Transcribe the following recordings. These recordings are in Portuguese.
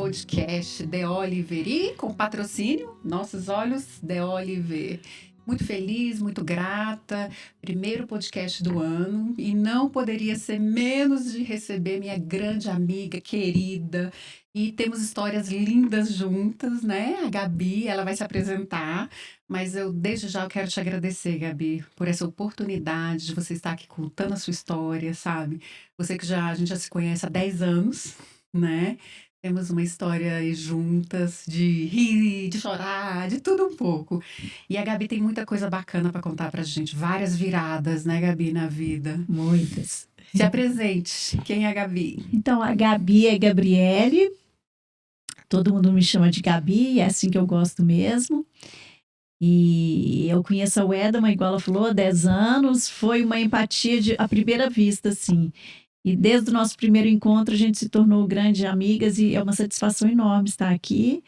podcast The Oliver e com patrocínio Nossos Olhos The Oliver. Muito feliz, muito grata. Primeiro podcast do ano e não poderia ser menos de receber minha grande amiga, querida. E temos histórias lindas juntas, né? A Gabi, ela vai se apresentar, mas eu desde já eu quero te agradecer, Gabi, por essa oportunidade de você estar aqui contando a sua história, sabe? Você que a gente já se conhece há 10 anos, né? Temos uma história aí juntas, de rir, de chorar, de tudo um pouco. E a Gabi tem muita coisa bacana para contar pra gente. Várias viradas, né, Gabi, na vida. Muitas. Se apresente. Quem é a Gabi? Então, a Gabi é Gabriele. Todo mundo me chama de Gabi, é assim que eu gosto mesmo. E eu conheço a Wedma, igual ela falou, há 10 anos. Foi uma empatia à primeira vista, assim. E desde o nosso primeiro encontro, a gente se tornou grandes amigas e é uma satisfação enorme estar aqui,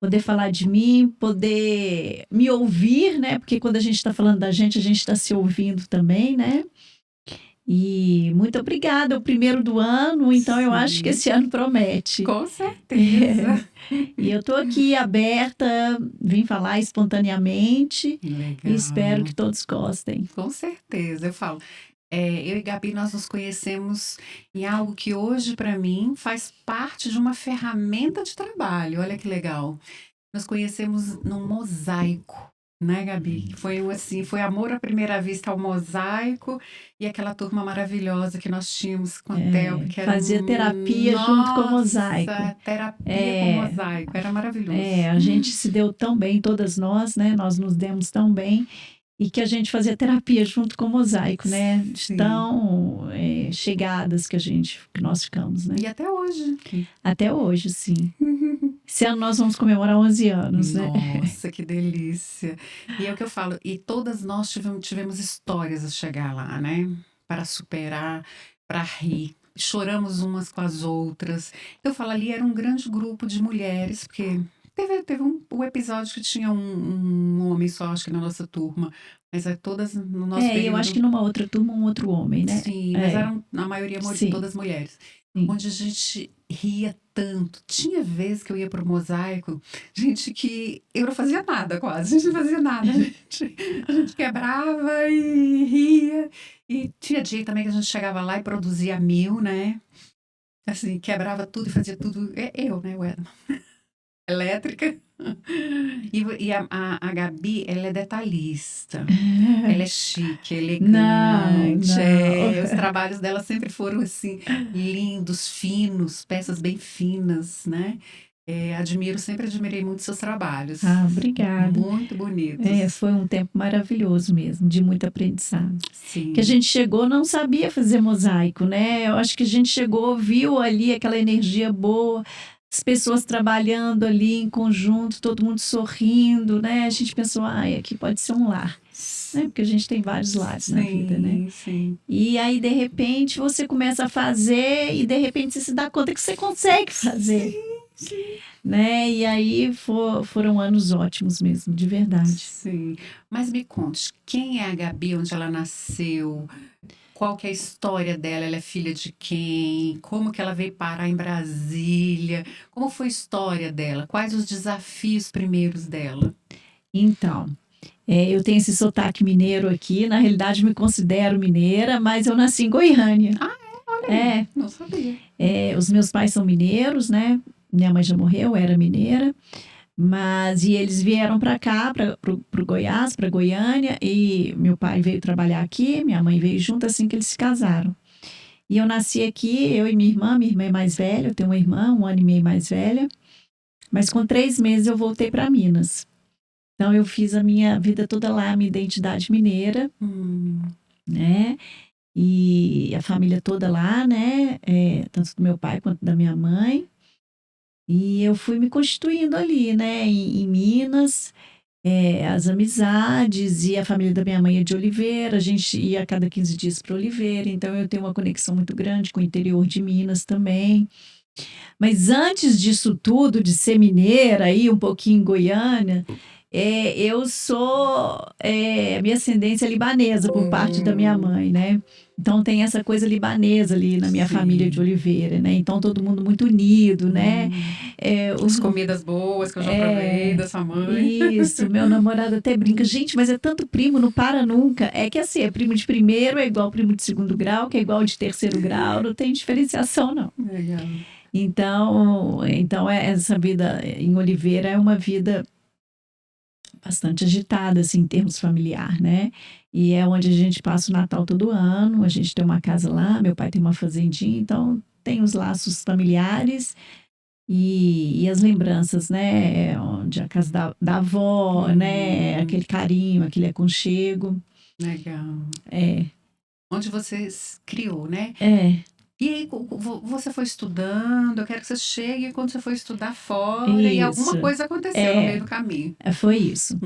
poder falar de mim, poder me ouvir, né? Porque quando a gente está falando da gente, a gente está se ouvindo também, né? E muito obrigada, é o primeiro do ano, então eu acho que esse ano promete. Com certeza. E eu estou aqui aberta, vim falar espontaneamente. Legal. E espero que todos gostem. Com certeza, eu falo. Eu e Gabi, nós nos conhecemos em algo que hoje, para mim, faz parte de uma ferramenta de trabalho. Olha que legal. Nós conhecemos num mosaico, né, Gabi? Foi amor à primeira vista ao mosaico e aquela turma maravilhosa que nós tínhamos com a Theo, que era fazia terapia junto com o mosaico. Terapia com mosaico, era maravilhoso. A gente se deu tão bem, todas nós, né? Nós nos demos tão bem. E que a gente fazia terapia junto com o mosaico, né? De tão chegadas que nós ficamos, né? E até hoje. Até hoje, sim. Esse ano nós vamos comemorar 11 anos, né? Nossa, que delícia. E é o que eu falo, e todas nós tivemos histórias a chegar lá, né? Para superar, para rir. Choramos umas com as outras. Eu falo, ali era um grande grupo de mulheres, porque teve um episódio que tinha um homem só, acho que na nossa turma. Mas todas no nosso período... eu acho que numa outra turma, um outro homem, né? Sim, mas eram, na maioria, todas mulheres. Sim. Onde a gente ria tanto. Tinha vezes que eu ia pro mosaico, gente, que eu não fazia nada quase. A gente não fazia nada. A gente quebrava e ria. E tinha dia também que a gente chegava lá e produzia 1000, né? Assim, quebrava tudo e fazia tudo. Eu, né, Wedma? Elétrica. E a Gabi, ela é detalhista. Ela é chique, elegante. Não. Os trabalhos dela sempre foram assim, lindos, finos, peças bem finas, né? Sempre admirei muito seus trabalhos. Obrigada. Muito bonitos. Foi um tempo maravilhoso mesmo, de muito aprendizado. Sim. Que a gente chegou, não sabia fazer mosaico, né? Eu acho que a gente chegou, viu ali aquela energia boa, as pessoas trabalhando ali em conjunto, todo mundo sorrindo, né? A gente pensou, aqui pode ser um lar, né? Porque a gente tem vários lares na vida, né? Sim. E aí, de repente, você começa a fazer e, de repente, você se dá conta que você consegue fazer. Sim. Né? E aí foram anos ótimos mesmo, de verdade. Sim. Mas me conte, quem é a Gabi, onde ela nasceu? Qual que é a história dela? Ela é filha de quem? Como que ela veio parar em Brasília? Como foi a história dela? Quais os desafios primeiros dela? Então, eu tenho esse sotaque mineiro aqui. Na realidade, me considero mineira, mas eu nasci em Goiânia. Olha aí, não sabia. Os meus pais são mineiros, né? Minha mãe já morreu, era mineira. E eles vieram para cá, para o Goiás, para Goiânia, e meu pai veio trabalhar aqui, minha mãe veio junto assim que eles se casaram. E eu nasci aqui, eu e minha irmã é mais velha, eu tenho uma irmã, 1 ano e meio mais velha, mas com 3 meses eu voltei para Minas. Então eu fiz a minha vida toda lá, a minha identidade mineira, né? E a família toda lá, né? Tanto do meu pai quanto da minha mãe. E eu fui me constituindo ali, né, em Minas, as amizades, e a família da minha mãe é de Oliveira, a gente ia a cada 15 dias para Oliveira, então eu tenho uma conexão muito grande com o interior de Minas também. Mas antes disso tudo, de ser mineira, aí um pouquinho em Goiânia, Eu sou... minha ascendência é libanesa por parte da minha mãe, né? Então tem essa coisa libanesa ali na minha Sim. família de Oliveira, né? Então todo mundo muito unido, né? As comidas boas que eu já provei da sua mãe. Isso, meu namorado até brinca, gente, mas é tanto primo, não para nunca. É que assim, é primo de primeiro, é igual primo de segundo grau, que é igual de terceiro grau, não tem diferenciação, não. Legal. Então essa vida em Oliveira é uma vida bastante agitada, assim, em termos familiar, né? E é onde a gente passa o Natal todo ano, a gente tem uma casa lá, meu pai tem uma fazendinha, então tem os laços familiares e as lembranças, né? Onde a casa da avó, né? Aquele carinho, aquele aconchego. Legal. É. Onde você criou, né? E aí, você foi estudando, eu quero que você chegue quando você foi estudar fora e alguma coisa aconteceu no meio do caminho. Foi isso.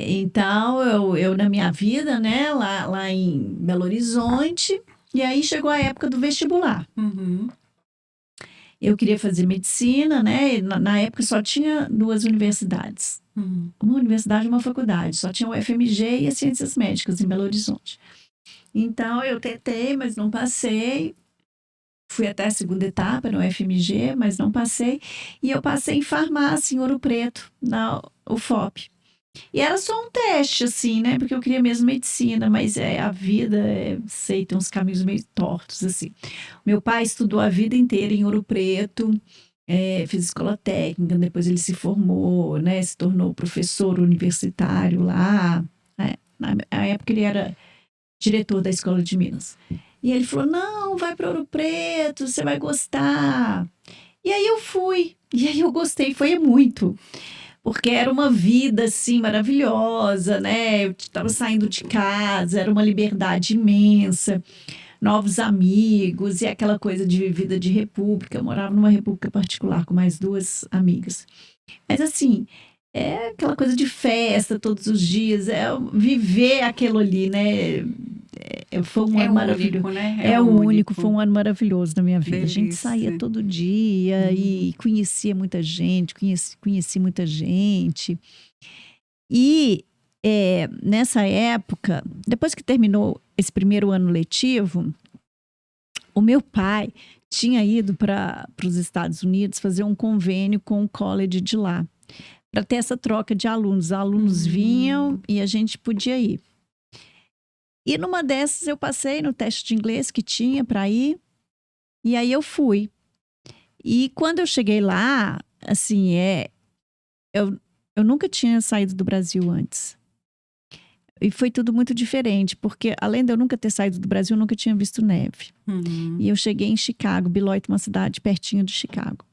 Então, eu na minha vida, né, lá em Belo Horizonte, e aí chegou a época do vestibular. Eu queria fazer medicina, né, e na época só tinha 2 universidades. Uma universidade e uma faculdade, só tinha o FMG e as Ciências Médicas em Belo Horizonte. Então, eu tentei, mas não passei. Fui até a segunda etapa no FMG, mas não passei. E eu passei em farmácia, em Ouro Preto, na UFOP. E era só um teste, assim, né? Porque eu queria mesmo medicina, mas a vida, sei, tem uns caminhos meio tortos, assim. Meu pai estudou a vida inteira em Ouro Preto, fez escola técnica, depois ele se formou, né? Se tornou professor universitário lá. Na época ele era diretor da Escola de Minas. E ele falou, não, vai para Ouro Preto, você vai gostar. E aí eu fui, e aí eu gostei, foi muito. Porque era uma vida, assim, maravilhosa, né? Eu estava saindo de casa, era uma liberdade imensa, novos amigos, e aquela coisa de vida de república. Eu morava numa república particular com mais 2 amigas. Mas, assim, é aquela coisa de festa todos os dias, viver aquilo ali, né? Foi um ano maravilhoso. Único, né? É o único, foi um ano maravilhoso na minha vida. Delícia. A gente saía todo dia e conhecia muita gente, conheci muita gente. E nessa época, depois que terminou esse primeiro ano letivo, o meu pai tinha ido para os Estados Unidos fazer um convênio com o college de lá, para ter essa troca de alunos. Os alunos vinham e a gente podia ir. E numa dessas eu passei no teste de inglês que tinha para ir, e aí eu fui. E quando eu cheguei lá, assim, eu nunca tinha saído do Brasil antes. E foi tudo muito diferente, porque além de eu nunca ter saído do Brasil, eu nunca tinha visto neve. E eu cheguei em Chicago, Beloit, uma cidade pertinho de Chicago.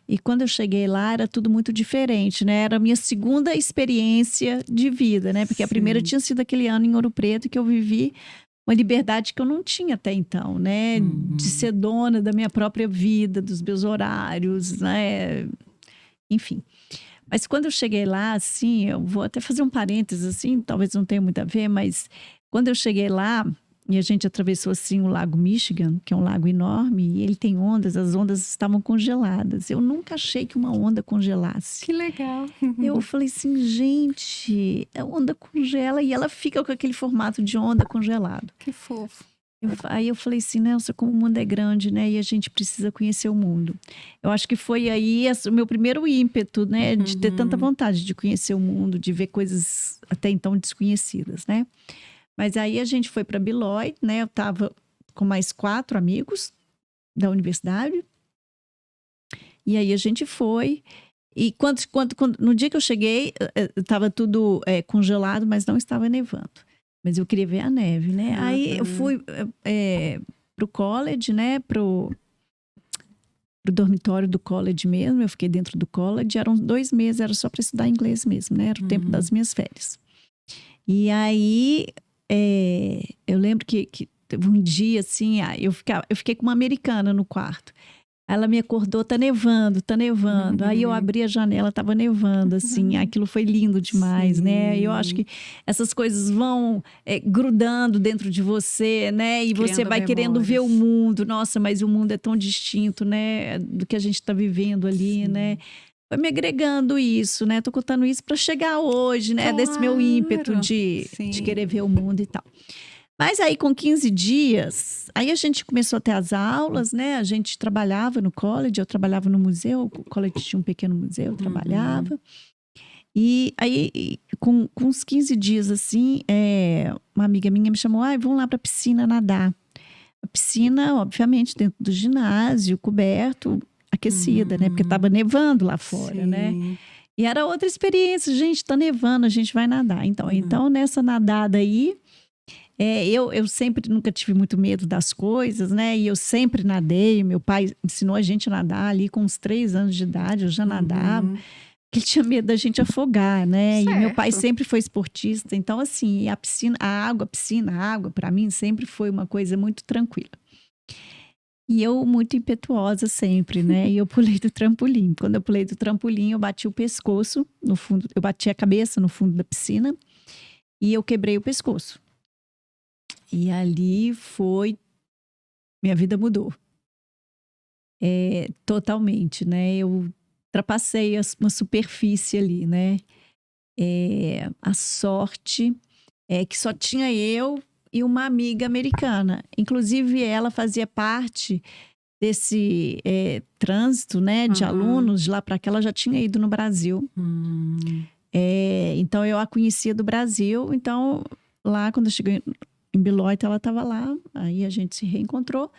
E quando eu cheguei lá, era tudo muito diferente, né? Era a minha segunda experiência de vida, né? Porque a primeira tinha sido aquele ano em Ouro Preto que eu vivi uma liberdade que eu não tinha até então, né? De ser dona da minha própria vida, dos meus horários, né? Enfim. Mas quando eu cheguei lá, assim, eu vou até fazer um parênteses, assim, talvez não tenha muito a ver, mas quando eu cheguei lá, e a gente atravessou, assim, o Lago Michigan, que é um lago enorme, e ele tem ondas, as ondas estavam congeladas. Eu nunca achei que uma onda congelasse. Que legal. Eu falei assim, gente, a onda congela e ela fica com aquele formato de onda congelado. Que fofo. Aí eu falei assim, nossa, como o mundo é grande, né? E a gente precisa conhecer o mundo. Eu acho que foi aí o meu primeiro ímpeto, né? De ter tanta vontade de conhecer o mundo, de ver coisas até então desconhecidas, né? Mas aí a gente foi para Beloit, né? Eu estava com mais 4 amigos da universidade. E aí a gente foi. E no dia que eu cheguei, estava tudo congelado, mas não estava nevando. Mas eu queria ver a neve, né? Aí eu fui pro college, né? Pro dormitório do college mesmo. Eu fiquei dentro do college. Eram 2 meses, era só para estudar inglês mesmo, né? Era o tempo das minhas férias. E aí... eu lembro que teve um dia, assim, eu fiquei com uma americana no quarto. Ela me acordou, tá nevando. Aí eu abri a janela, tava nevando, assim. Aquilo foi lindo demais, né? Eu acho que essas coisas vão grudando dentro de você, né? E você vai querendo ver o mundo. Nossa, mas o mundo é tão distinto, né? Do que a gente tá vivendo ali, né? foi me agregando isso, né? Tô contando isso para chegar hoje, né? Desse meu ímpeto de Sim. querer ver o mundo e tal. Mas aí, com 15 dias, aí a gente começou a ter as aulas, né? A gente trabalhava no college, eu trabalhava no museu, o college tinha um pequeno museu, eu trabalhava. E aí, com uns 15 dias, assim, uma amiga minha me chamou, vamos lá pra piscina nadar. A piscina, obviamente, dentro do ginásio, coberto, aquecida, né? Porque tava nevando lá fora, né? E era outra experiência, gente, tá nevando, a gente vai nadar. Então nessa nadada aí, eu sempre nunca tive muito medo das coisas, né? E eu sempre nadei. Meu pai ensinou a gente a nadar ali com uns 3 anos de idade, eu já nadava. Porque ele tinha medo da gente afogar, né? Certo. E meu pai sempre foi esportista. Então, assim, a água, para mim sempre foi uma coisa muito tranquila. E eu muito impetuosa sempre, né? E eu pulei do trampolim. Quando eu pulei do trampolim, eu bati o pescoço no fundo, eu bati a cabeça no fundo da piscina e eu quebrei o pescoço. E ali minha vida mudou. Totalmente, né? Eu ultrapassei uma superfície ali, né? A sorte é que só tinha eu e uma amiga americana. Inclusive, ela fazia parte desse trânsito, né, de alunos de lá para cá. Ela já tinha ido no Brasil. Então, eu a conhecia do Brasil. Então, lá, quando eu cheguei em Beloit, ela estava lá. Aí, a gente se reencontrou.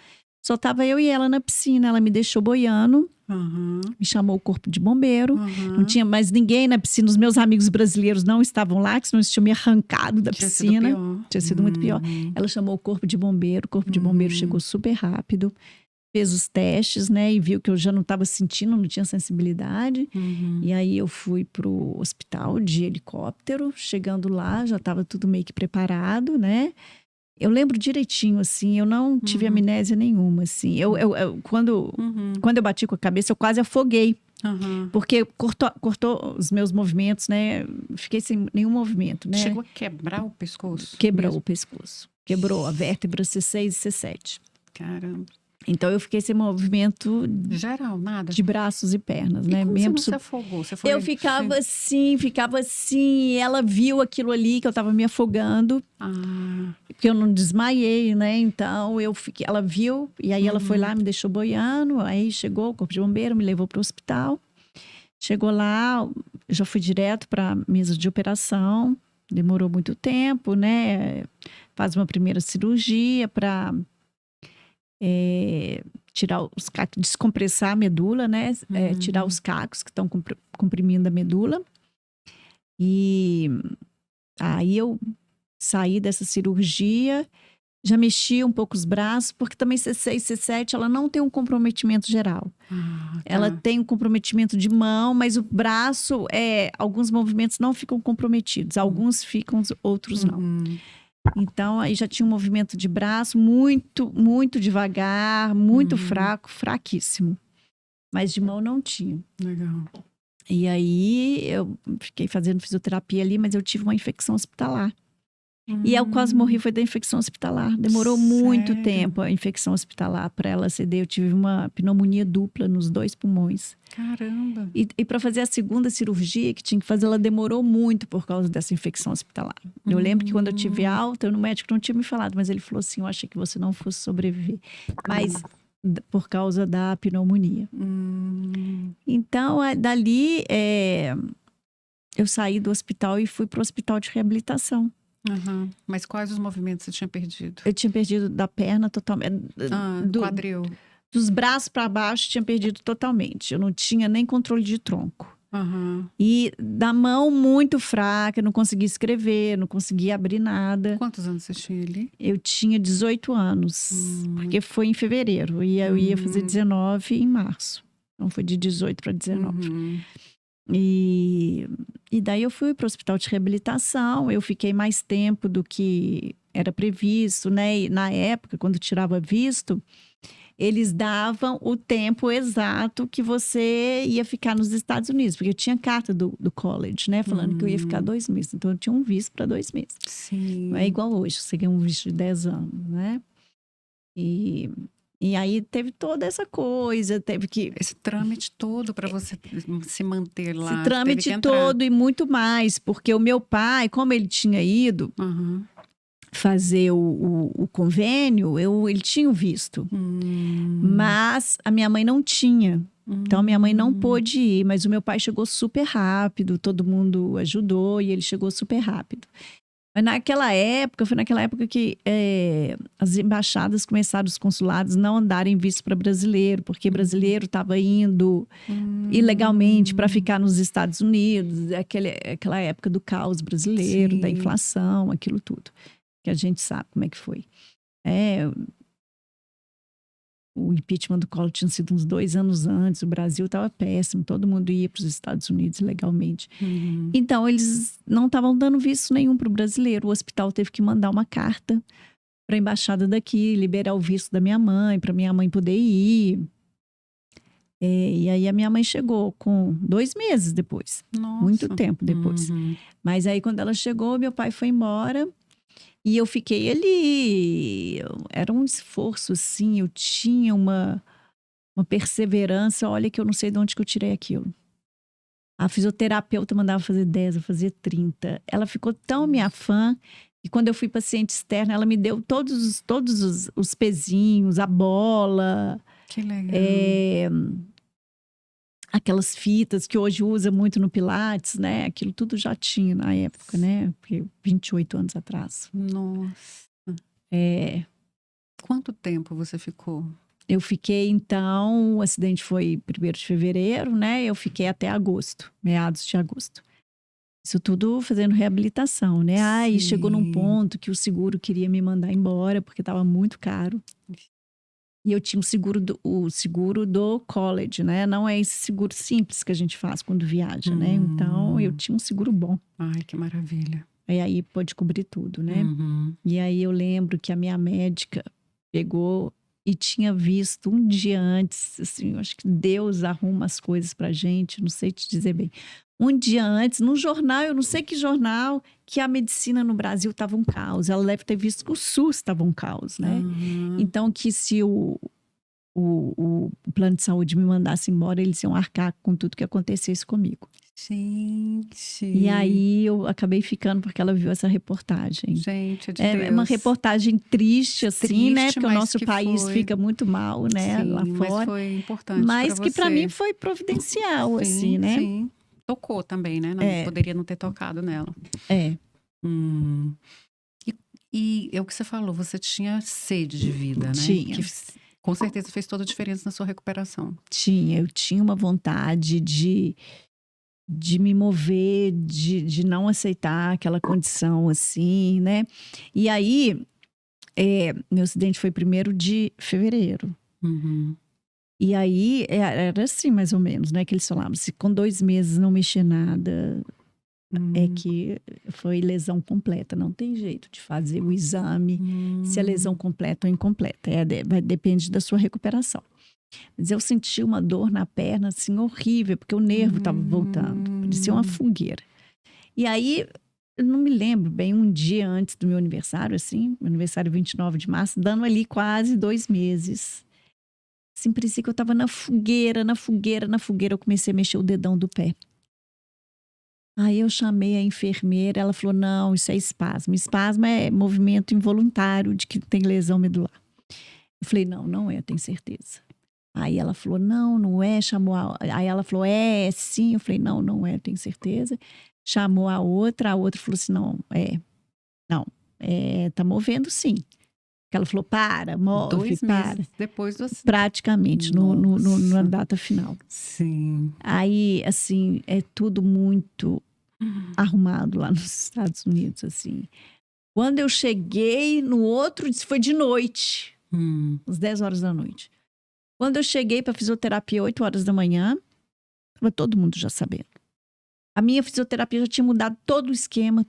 Só tava eu e ela na piscina. Ela me deixou boiando. Me chamou o corpo de bombeiro. Não tinha mais ninguém na piscina. Os meus amigos brasileiros não estavam lá, que senão eles tinham me arrancado da piscina. Tinha sido muito pior. Ela chamou o corpo de bombeiro. O corpo de bombeiro chegou super rápido. Fez os testes, né? E viu que eu já não estava sentindo, não tinha sensibilidade. E aí eu fui pro hospital de helicóptero. Chegando lá, já estava tudo meio que preparado, né? Eu lembro direitinho, assim, eu não tive amnésia nenhuma, assim. Quando eu bati com a cabeça, eu quase afoguei. Porque cortou os meus movimentos, né? Fiquei sem nenhum movimento, né? Chegou a quebrar o pescoço? Quebrou o pescoço. Quebrou a vértebra C6 e C7. Caramba. Então, eu fiquei sem movimento geral, nada. De braços e pernas, né? Como mesmo você não se afogou? Você foi... Eu ficava assim, e ela viu aquilo ali, que eu tava me afogando. Porque eu não desmaiei, né? Então, ela viu, e aí ela foi lá, me deixou boiando. Aí chegou o corpo de bombeiro, me levou pro hospital. Chegou lá, já fui direto pra mesa de operação. Demorou muito tempo, né? Faz uma primeira cirurgia para tirar os cacos, descompressar a medula, né? Tirar os cacos que estão comprimindo a medula. E aí eu saí dessa cirurgia, já mexi um pouco os braços, porque também C6, C7, ela não tem um comprometimento geral. Ela tem um comprometimento de mão, mas o braço, alguns movimentos não ficam comprometidos. Alguns ficam, outros não. Então, aí já tinha um movimento de braço muito, muito devagar, muito fraco, fraquíssimo. Mas de mão não tinha. Legal. E aí, eu fiquei fazendo fisioterapia ali, mas eu tive uma infecção hospitalar. E eu quase morri, foi da infecção hospitalar. Demorou muito tempo a infecção hospitalar para ela ceder. Eu tive uma pneumonia dupla nos 2 pulmões. Caramba! E para fazer a segunda cirurgia que tinha que fazer, ela demorou muito por causa dessa infecção hospitalar. Eu lembro que quando eu tive alta, o médico não tinha me falado, mas ele falou assim, eu achei que você não fosse sobreviver. Mas por causa da pneumonia. Então, dali, eu saí do hospital e fui para o hospital de reabilitação. Mas quais os movimentos você tinha perdido? Eu tinha perdido da perna totalmente. Quadril. Dos braços para baixo, tinha perdido totalmente. Eu não tinha nem controle de tronco. E da mão muito fraca, não conseguia escrever, não conseguia abrir nada. Quantos anos você tinha ali? Eu tinha 18 anos, porque foi em fevereiro. E eu ia fazer 19 em março. Então foi de 18 para 19. E daí eu fui para o hospital de reabilitação. Eu fiquei mais tempo do que era previsto, né? E na época, quando tirava visto, eles davam o tempo exato que você ia ficar nos Estados Unidos. Porque eu tinha carta do college, né? Falando que eu ia ficar 2 meses. Então, eu tinha um visto para 2 meses. Sim. Não é igual hoje, você ganha um visto de 10 anos, né? E E aí teve toda essa coisa, teve que... Esse trâmite todo para você se manter lá. Esse trâmite teve que entrar. todo e muito mais, porque o meu pai, como ele tinha ido Uhum. fazer o convênio, ele tinha o visto. Mas a minha mãe não tinha. Então, minha mãe não pôde ir, mas o meu pai chegou super rápido, todo mundo ajudou e ele chegou super rápido. Mas foi naquela época que as embaixadas começaram, os consulados, não andarem visto para brasileiro, porque brasileiro estava indo ilegalmente para ficar nos Estados Unidos, aquela época do caos brasileiro, Sim. da inflação, aquilo tudo, que a gente sabe como é que foi. O impeachment do Collor tinha sido uns 2 anos antes, o Brasil estava péssimo, todo mundo ia para os Estados Unidos legalmente. Então, eles não estavam dando visto nenhum para o brasileiro. O hospital teve que mandar uma carta para a embaixada daqui, liberar o visto da minha mãe, para minha mãe poder ir. E aí a minha mãe chegou com 2 meses depois, Nossa. muito tempo depois. Mas aí quando ela chegou, meu pai foi embora. E eu fiquei ali, era um esforço, assim, eu tinha uma perseverança, olha que eu não sei de onde que eu tirei aquilo. A fisioterapeuta mandava fazer 10, eu fazia 30. Ela ficou tão minha fã, que quando eu fui paciente externa, ela me deu todos os pezinhos, a bola. Que legal. Aquelas fitas que hoje usa muito no Pilates, né? Aquilo tudo já tinha na época, né? Porque 28 anos atrás. Nossa. Quanto tempo você ficou? Eu fiquei, então, o acidente foi 1º de fevereiro, né? Eu fiquei até agosto, meados de agosto. Isso tudo fazendo reabilitação, né? Aí chegou num ponto que o seguro queria me mandar embora, porque estava muito caro. E eu tinha o seguro do college, né? Não é esse seguro simples que a gente faz quando viaja, né? Então, eu tinha um seguro bom. Ai, que maravilha. E aí pode cobrir tudo, né? E aí eu lembro que a minha médica pegou e tinha visto um dia antes, assim, eu acho que Deus arruma as coisas pra gente, não sei te dizer bem. Um dia antes, num jornal, eu não sei que jornal, que a medicina no Brasil estava um caos. Ela deve ter visto que o SUS estava um caos, né? Então, que se o plano de saúde me mandasse embora, eles iam arcar com tudo que acontecesse comigo. Gente. E aí, eu acabei ficando porque ela viu essa reportagem. Gente, de É Deus. uma reportagem triste, assim, Triste, né? Porque o mas nosso que país foi. fica muito mal, né? Sim, lá mas fora. foi importante Mas pra que para você. mim foi providencial, Sim, assim, né? Sim. Tocou também, né? Não, poderia não ter tocado nela. E é o que você falou, você tinha sede de vida, né? Tinha. Que com certeza fez toda a diferença na sua recuperação. Eu tinha uma vontade de me mover, de não aceitar aquela condição, assim, né? E aí, meu acidente foi 1º de fevereiro. E aí, era assim, mais ou menos, né? Que eles falavam, se com 2 meses não mexer nada, é que foi lesão completa. Não tem jeito de fazer o exame, se é lesão completa ou incompleta. Depende da sua recuperação. Mas eu senti uma dor na perna, assim, horrível, porque o nervo estava voltando. Parecia uma fogueira. E aí, eu não me lembro bem, um dia antes do meu aniversário, assim, meu aniversário 29 de março, dando ali quase 2 meses. Assim, parecia que eu estava na fogueira. Eu comecei a mexer o dedão do pé. Aí eu chamei a enfermeira, ela falou, não, isso é espasmo. Espasmo é movimento involuntário de que tem lesão medular. Eu falei, não é, eu tenho certeza. Aí ela falou, não é, aí ela falou, sim. Eu falei, não é, eu tenho certeza. Chamou a outra falou assim, tá movendo sim. Ela falou, move, 2 meses depois do acidente. Praticamente, na data final. Sim. Aí, assim, é tudo muito arrumado lá nos Estados Unidos, assim. Quando eu cheguei no outro, foi de noite, às 10 horas da noite. Quando eu cheguei para fisioterapia, 8 horas da manhã, estava todo mundo já sabendo. A minha fisioterapia já tinha mudado todo o esquema,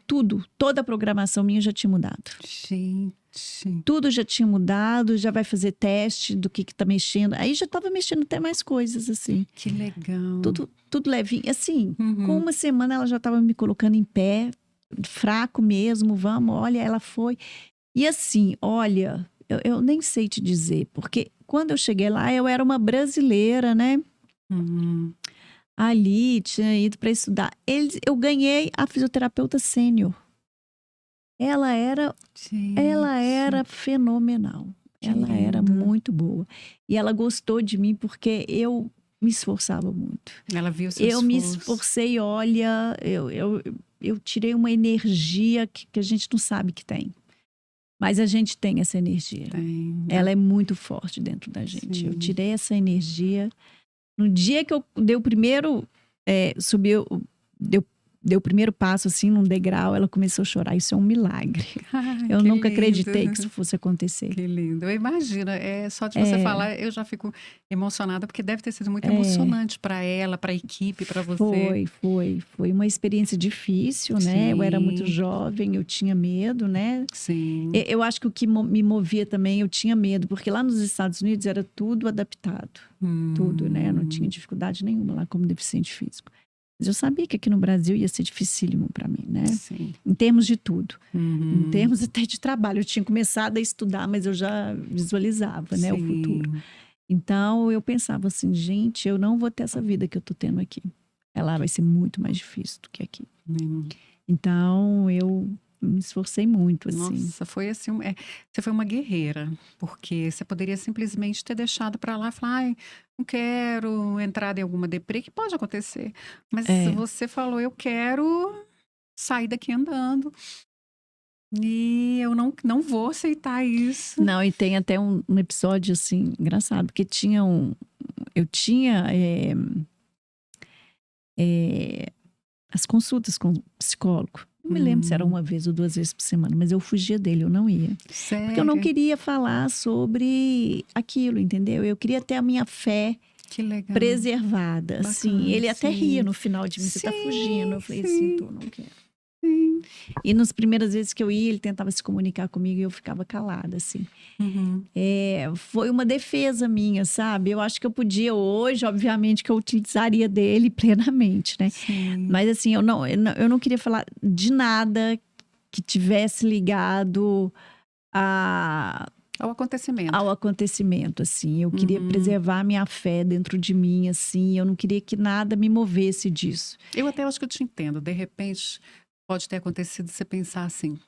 toda a programação minha já tinha mudado. Gente. Tudo já tinha mudado, já vai fazer teste do que tá mexendo. Aí já estava mexendo até mais coisas, assim. Que legal. Tudo levinho. Assim, com uma semana ela já estava me colocando em pé, fraco mesmo, olha, ela foi. E assim, olha, eu nem sei te dizer, porque quando eu cheguei lá, eu era uma brasileira, né? Uhum. Ali, tinha ido para estudar. Eu ganhei a fisioterapeuta sênior. Ela era Gente, fenomenal. que Ela era lindo. muito boa. E ela gostou de mim porque eu me esforçava muito. Ela viu seu Eu me esforço. esforcei, olha, eu tirei uma energia que a gente não sabe que tem. Mas a gente tem essa energia. Tem. Ela é muito forte dentro da gente. Eu Sim. tirei essa energia. No dia que eu dei o primeiro, deu o primeiro passo assim num degrau, ela começou a chorar. Isso é um milagre. Ai, Eu que nunca lindo. acreditei que isso fosse acontecer. Que lindo. Eu imagino, só de você falar, eu já fico emocionada, porque deve ter sido muito emocionante para ela, para a equipe, para você. Foi uma experiência difícil, né? Eu era muito Sim. jovem, eu tinha medo, né? Sim. Eu acho que o que me movia também, eu tinha medo, porque lá nos Estados Unidos era tudo adaptado, tudo, né? Não tinha dificuldade nenhuma lá como deficiente físico. Mas eu sabia que aqui no Brasil ia ser dificílimo para mim, né? Sim. Em termos de tudo. Uhum. Em termos até de trabalho. Eu tinha começado a estudar, mas eu já visualizava, né? O Sim. futuro. Então, eu pensava assim, gente, eu não vou ter essa vida que eu tô tendo aqui. Ela vai ser muito mais difícil do que aqui. Então, eu me esforcei muito, assim. Nossa, foi assim, você foi uma guerreira, porque você poderia simplesmente ter deixado para lá e falar, ai, não quero entrar em alguma deprê, que pode acontecer. Mas você falou, eu quero sair daqui andando. E eu não vou aceitar isso. Não, e tem até um episódio, assim, engraçado, porque eu tinha as consultas com o psicólogo. Não me lembro se era uma vez ou 2 vezes por semana, mas eu fugia dele, eu não ia. Sério? Porque eu não queria falar sobre aquilo, entendeu? Eu queria ter a minha fé Que legal. preservada, Bacana, assim. Ele até sim. ria no final de mim, você tá Sim, fugindo. Eu falei sim. assim, tô, não quero. Sim. E nas primeiras vezes que eu ia, ele tentava se comunicar comigo e eu ficava calada, assim. Uhum. Foi uma defesa minha, sabe? Eu acho que eu podia hoje, obviamente, que eu utilizaria dele plenamente, né? Sim. Mas assim, eu não queria falar de nada que tivesse ligado Ao acontecimento. ao acontecimento, assim. Eu queria preservar a minha fé dentro de mim, assim. Eu não queria que nada me movesse disso. Eu até acho que eu te entendo. De repente, pode ter acontecido você pensar assim,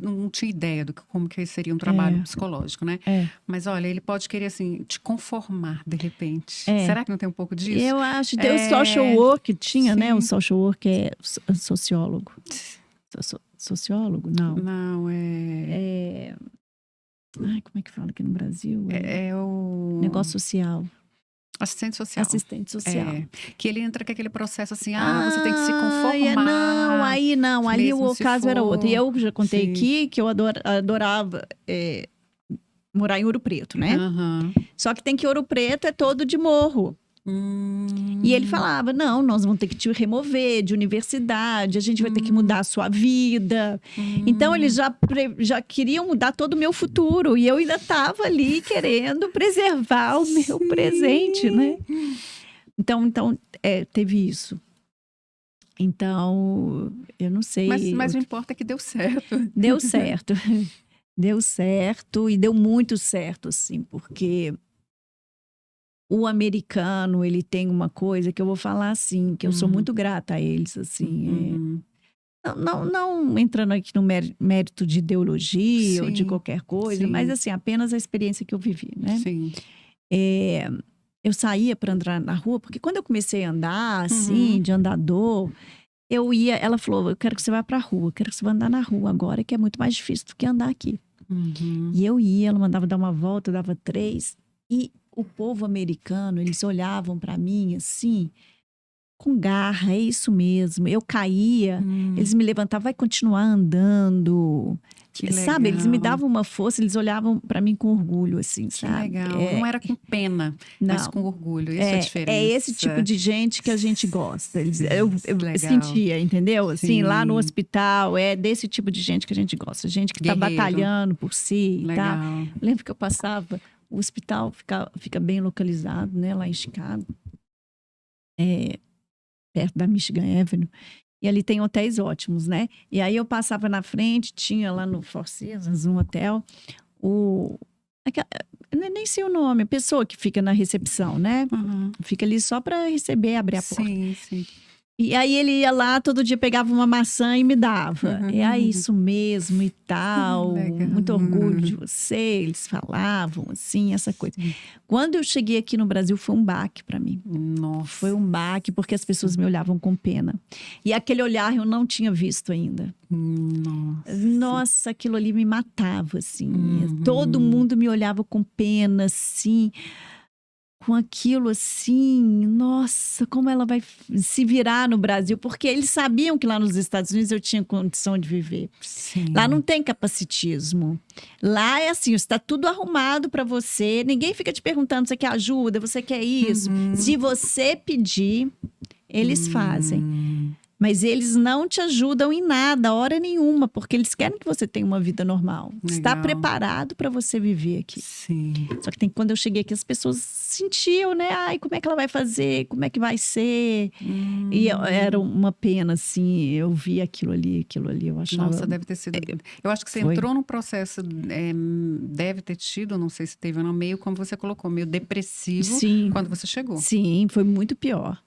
não tinha ideia como que seria um trabalho psicológico, né? Mas olha, ele pode querer assim, te conformar de repente. Será que não tem um pouco disso? Eu acho, o social work tinha, né? O Sim. social work é sociólogo. Sociólogo? Não. Não, Ai, como é que fala aqui no Brasil? é o Negócio social. assistente social. Assistente social. Que ele entra com aquele processo assim, você tem que se conformar. Não, aí não. Ali mesmo o se caso era for. outro. E eu já contei Sim. aqui que eu adorava morar em Ouro Preto, né? Aham. Só que tem que Ouro Preto é todo de morro. E ele falava, não, nós vamos ter que te remover de universidade, a gente vai ter que mudar a sua vida. Então, eles já queriam mudar todo o meu futuro. E eu ainda estava ali querendo preservar o meu presente, né? Então teve isso. Então, eu não sei. Mas o importa é que deu certo. Deu certo. Deu certo e deu muito certo, assim, porque o americano, ele tem uma coisa que eu vou falar assim, que eu sou muito grata a eles, assim. Não entrando aqui no mérito de ideologia ou de qualquer coisa, mas assim, apenas a experiência que eu vivi, né? Sim. Eu saía para andar na rua, porque quando eu comecei a andar, assim, de andador, ela falou, eu quero que você vá para a rua, eu quero que você vá andar na rua agora, que é muito mais difícil do que andar aqui. E eu ia, ela mandava dar uma volta, eu dava 3, e o povo americano, eles olhavam para mim assim, com garra, é isso mesmo. Eu caía, eles me levantavam, vai continuar andando. Que sabe, legal. eles me davam uma força, eles olhavam para mim com orgulho, assim, Que sabe? legal. Não era com pena, mas com orgulho. Isso é a diferença. É esse tipo de gente que a gente gosta. Eu Legal. sentia, entendeu? Assim, Sim. lá no hospital, é desse tipo de gente que a gente gosta. Gente que está Guerreiro. batalhando por si. Legal. Tá? Lembro que eu passava, o hospital fica bem localizado, né? Lá em Chicago. Perto da Michigan Avenue. E ali tem hotéis ótimos, né? E aí eu passava na frente, tinha lá no Four Seasons, um hotel, não é nem sei o nome, a pessoa que fica na recepção, né? Uhum. Fica ali só para receber, abrir a porta. Sim, sim. E aí ele ia lá, todo dia pegava uma maçã e me dava. É isso mesmo e tal. Legal. Muito orgulho de você. Eles falavam assim, essa coisa. Quando eu cheguei aqui no Brasil, foi um baque para mim. Nossa. Foi um baque porque as pessoas me olhavam com pena. E aquele olhar eu não tinha visto ainda. Nossa, aquilo ali me matava, assim. Todo mundo me olhava com pena, assim. Com aquilo assim, nossa, como ela vai se virar no Brasil? Porque eles sabiam que lá nos Estados Unidos eu tinha condição de viver. Sim. Lá não tem capacitismo. Lá é assim, está tudo arrumado para você. Ninguém fica te perguntando, você quer ajuda, você quer isso. Se você pedir, eles fazem. Mas eles não te ajudam em nada, hora nenhuma, porque eles querem que você tenha uma vida normal. Legal. Está preparado para você viver aqui. Sim. Só que quando eu cheguei aqui, as pessoas sentiam, né? Ai, como é que ela vai fazer? Como é que vai ser? E era uma pena, assim. Eu vi aquilo ali, eu achava... Nossa, deve ter sido... Eu acho que você entrou num processo, deve ter tido, não sei se teve ou não, meio como você colocou, meio depressivo. Sim. Quando você chegou. Sim, foi muito pior.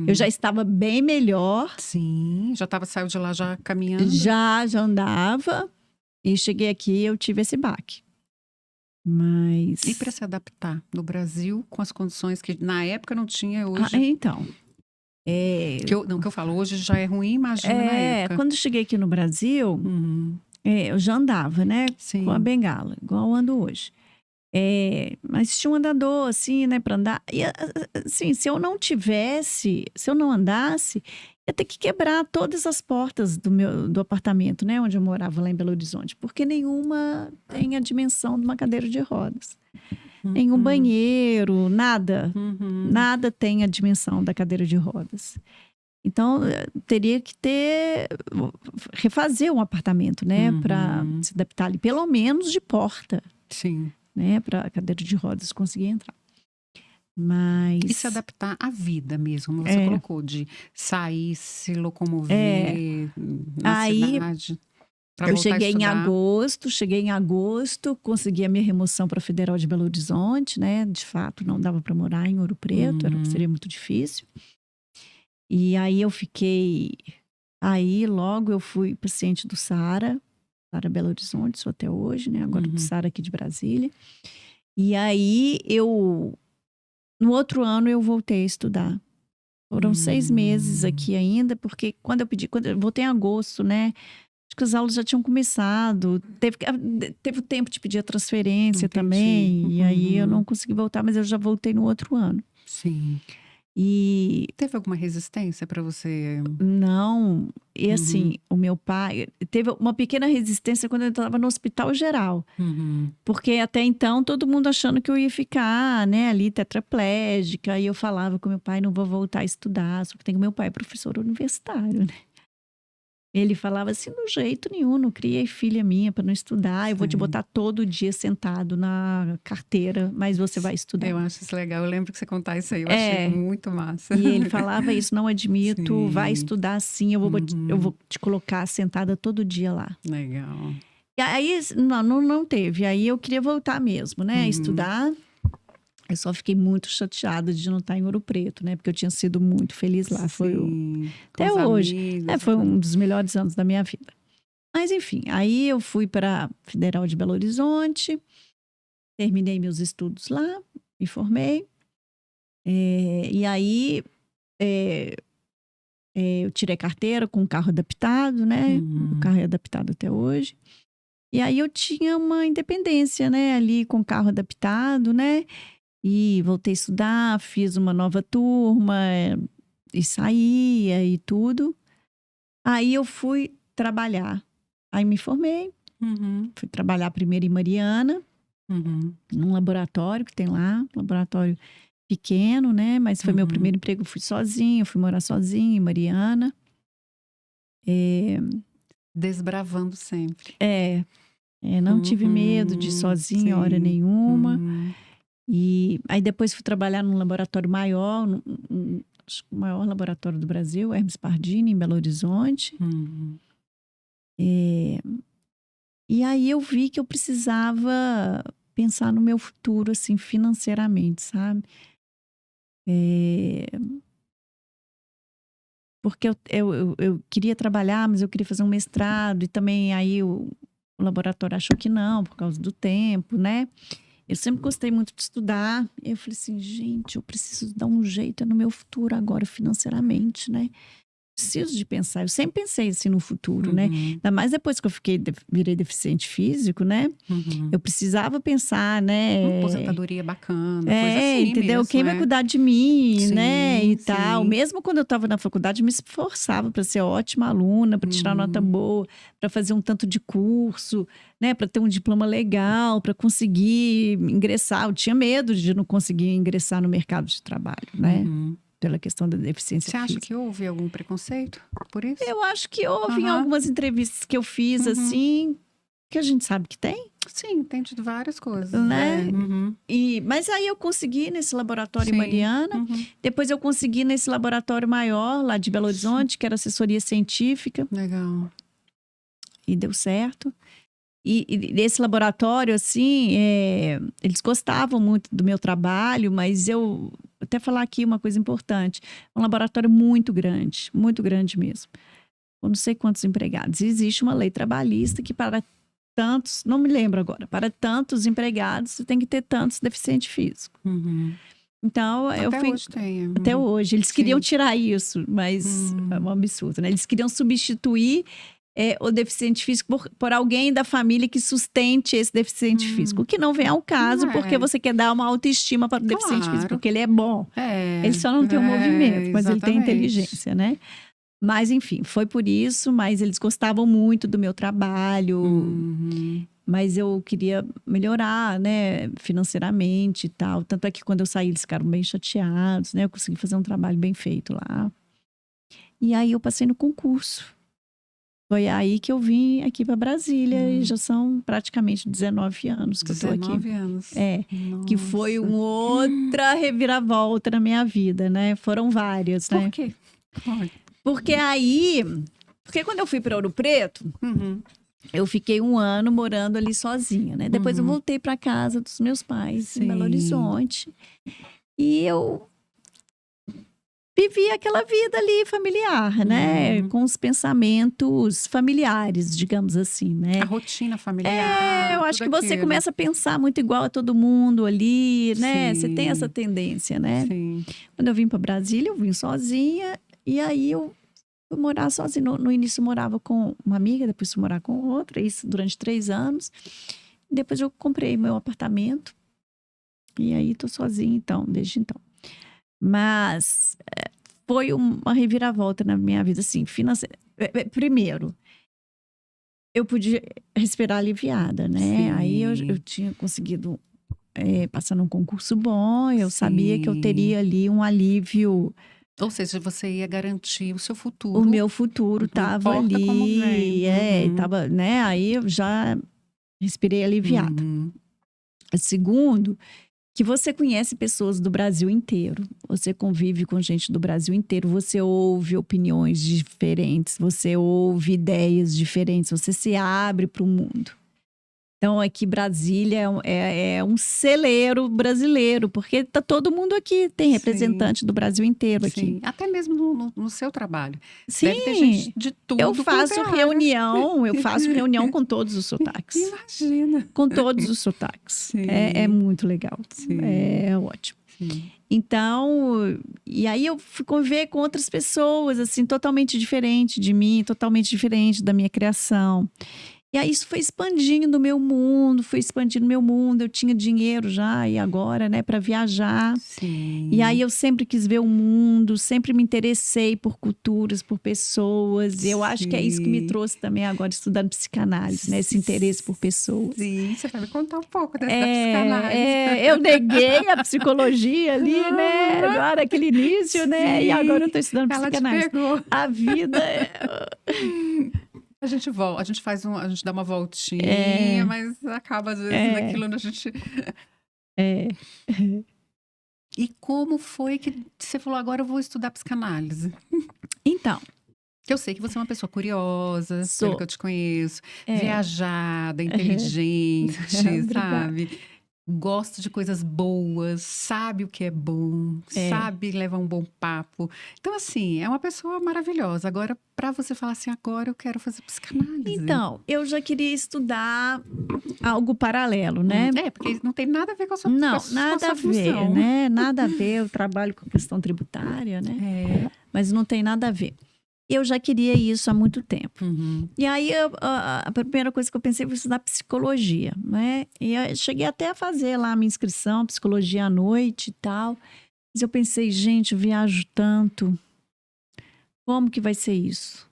Eu já estava bem melhor. Sim, saiu de lá já caminhando? Já andava. E cheguei aqui, eu tive esse baque. Mas... E para se adaptar no Brasil com as condições que na época não tinha, hoje... Então... Que eu falo, hoje já é ruim, imagina na época. Quando eu cheguei aqui no Brasil, eu já andava, né? Sim. Com a bengala, igual eu ando hoje. Mas tinha um andador, assim, né, para andar. E, assim, se eu não andasse, ia ter que quebrar todas as portas do apartamento, né, onde eu morava lá em Belo Horizonte, porque nenhuma tem a dimensão de uma cadeira de rodas. Nenhum banheiro, nada. Nada tem a dimensão da cadeira de rodas. Então, teria que refazer um apartamento, né, para se adaptar ali, pelo menos de porta. Sim. Né, para a cadeira de rodas conseguir entrar. Mas... E se adaptar à vida mesmo, como você colocou, de sair, se locomover na cidade. Eu cheguei em agosto, consegui a minha remoção para a Federal de Belo Horizonte, né? De fato, não dava para morar em Ouro Preto, seria muito difícil. E aí eu fiquei... Aí logo eu fui paciente do Sara Belo Horizonte, sou até hoje, né? Agora do Sara aqui de Brasília. E aí no outro ano eu voltei a estudar. Foram 6 meses aqui ainda, porque quando eu voltei em agosto, né? Acho que as aulas já tinham começado. Teve o tempo de pedir a transferência também. E aí eu não consegui voltar, mas eu já voltei no outro ano. Sim. E... Teve alguma resistência para você? Não. E assim, o meu pai... Teve uma pequena resistência quando eu estava no hospital geral. Porque até então, todo mundo achando que eu ia ficar, né, ali tetraplégica. E eu falava com meu pai, não vou voltar a estudar. Só que meu pai é professor universitário, né? Ele falava assim, de jeito nenhum, não criei filha minha para não estudar. Eu vou te botar todo dia sentado na carteira, mas você vai estudar. Eu acho isso legal. Eu lembro que você contar isso aí. Eu achei muito massa. E ele falava isso, não admito, vai estudar sim. Eu vou te colocar sentada todo dia lá. Legal. E aí, não teve. Aí eu queria voltar mesmo, né? Estudar. Eu só fiquei muito chateada de não estar em Ouro Preto, né? Porque eu tinha sido muito feliz lá. Foi até hoje. Foi um dos melhores anos da minha vida. Mas, enfim, aí eu fui para a Federal de Belo Horizonte, terminei meus estudos lá, me formei. E aí, eu tirei carteira com um carro adaptado, né? O carro é adaptado até hoje. E aí eu tinha uma independência, né? Ali com o carro adaptado, né? E voltei a estudar, fiz uma nova turma e saía e tudo. Aí eu fui trabalhar. Aí me formei. Fui trabalhar primeiro em Mariana, num laboratório que tem lá. Um laboratório pequeno, né? Mas foi meu primeiro emprego. Eu fui sozinha, fui morar sozinha em Mariana. Desbravando sempre. Não tive medo de ir sozinha hora nenhuma. E aí depois fui trabalhar num laboratório maior, acho que o maior laboratório do Brasil, Hermes Pardini, em Belo Horizonte. E aí eu vi que eu precisava pensar no meu futuro, assim, financeiramente, sabe? Porque eu queria trabalhar, mas eu queria fazer um mestrado, e também aí o laboratório achou que não, por causa do tempo, né? Eu sempre gostei muito de estudar. E eu falei assim, gente, eu preciso dar um jeito no meu futuro agora, financeiramente, né? Preciso de pensar. Eu sempre pensei assim no futuro, né? Ainda mais depois que eu virei deficiente físico, né? Eu precisava pensar, Uma né? aposentadoria bacana, coisa assim Entendeu? mesmo, Quem vai cuidar de mim, né? E Sim, tal. sim. Mesmo quando eu estava na faculdade, eu me esforçava para ser ótima aluna, para tirar nota boa, para fazer um tanto de curso, né? Para ter um diploma legal, para conseguir ingressar. Eu tinha medo de não conseguir ingressar no mercado de trabalho, né? Pela questão da deficiência Você acha física. que houve algum preconceito por isso? Eu acho que houve em algumas entrevistas que eu fiz, assim, que a gente sabe que tem, Sim, tem de várias coisas. né? Mas aí eu consegui nesse laboratório em Sim. Mariana. Depois eu consegui nesse laboratório maior, lá de Belo Horizonte, que era assessoria científica. Legal. E deu certo. E nesse laboratório, assim, eles gostavam muito do meu trabalho, mas eu... Até falar aqui uma coisa importante. É um laboratório muito grande mesmo. Eu não sei quantos empregados. E existe uma lei trabalhista que para tantos, não me lembro agora, para tantos empregados você tem que ter tantos deficientes físicos. Então, eu Até fui... hoje tem. Até hoje. Eles queriam tirar isso, mas é um absurdo, né? Eles queriam substituir o deficiente físico por alguém da família que sustente esse deficiente físico. O que não vem ao caso, porque você quer dar uma autoestima para o deficiente físico, porque ele é bom. Ele só não tem o movimento, mas ele tem inteligência, né? Mas, enfim, foi por isso, mas eles gostavam muito do meu trabalho. Mas eu queria melhorar, né, financeiramente e tal. Tanto é que quando eu saí, eles ficaram bem chateados, né? Eu consegui fazer um trabalho bem feito lá. E aí eu passei no concurso. Foi aí que eu vim aqui para Brasília e já são praticamente 19 anos que eu tô aqui. 19 anos. Que foi uma outra reviravolta na minha vida, né? Foram várias, né? Por quê? Porque quando eu fui para Ouro Preto, eu fiquei 1 ano morando ali sozinha, né? Depois eu voltei para casa dos meus pais em Belo Horizonte. E eu vivi aquela vida ali familiar, né? Com os pensamentos familiares, digamos assim, né? A rotina familiar. Eu acho que você começa a pensar muito igual a todo mundo ali, né? Você tem essa tendência, né? Sim. Quando eu vim para Brasília, eu vim sozinha. E aí eu fui morar sozinha. No início eu morava com uma amiga, depois fui morar com outra, isso durante 3 anos. Depois eu comprei meu apartamento. E aí tô sozinha, então, desde então. Mas foi uma reviravolta na minha vida, assim, financeira. Primeiro, eu podia respirar aliviada, né? Sim. Aí eu tinha conseguido passar num concurso bom, eu sabia que eu teria ali um alívio. Ou seja, você ia garantir o seu futuro. O meu futuro estava ali. Como vem. Tava, né? Aí eu já respirei aliviada. Segundo, que você conhece pessoas do Brasil inteiro. Você convive com gente do Brasil inteiro. Você ouve opiniões diferentes. Você ouve ideias diferentes. Você se abre para o mundo. Então, aqui Brasília é um celeiro brasileiro, porque tá todo mundo aqui. Tem representante do Brasil inteiro aqui. Até mesmo no seu trabalho. Sim. Deve ter gente de tudo. Eu faço reunião com todos os sotaques. Imagina. Com todos os sotaques. É muito legal. É ótimo. Então, e aí eu fui conviver com outras pessoas, assim, totalmente diferente de mim, totalmente diferente da minha criação. E aí isso foi expandindo meu mundo, Eu tinha dinheiro já e agora, né, para viajar. E aí eu sempre quis ver o mundo, sempre me interessei por culturas, por pessoas. E eu acho que é isso que me trouxe também agora estudando psicanálise, né, esse interesse por pessoas. Sim, você vai me contar um pouco da psicanálise. Eu neguei a psicologia ali, né, agora aquele início, né, e agora eu tô estudando psicanálise. Ela te pegou. A vida A gente volta, a gente dá uma voltinha, mas acaba às vezes naquilo onde a gente... E como foi que você falou, agora eu vou estudar psicanálise? Então. Eu sei que você é uma pessoa curiosa, Sou. pelo que eu te conheço, viajada, inteligente, sabe? gosta de coisas boas, sabe o que é bom, É. sabe levar um bom papo. Então, assim, é uma pessoa maravilhosa. Agora, para você falar assim, agora eu quero fazer psicanálise. Então, eu já queria estudar algo paralelo, né? Porque não tem nada a ver com a sua, Não, com a nada a sua ver, função. né? Nada a ver. Eu trabalho com questão tributária, né? É. Mas não tem nada a ver. Eu já queria isso há muito tempo. Uhum. E aí, a primeira coisa que eu pensei foi estudar psicologia, né? E eu cheguei até a fazer lá a minha inscrição, psicologia à noite e tal. Mas eu pensei, gente, eu viajo tanto. Como que vai ser isso?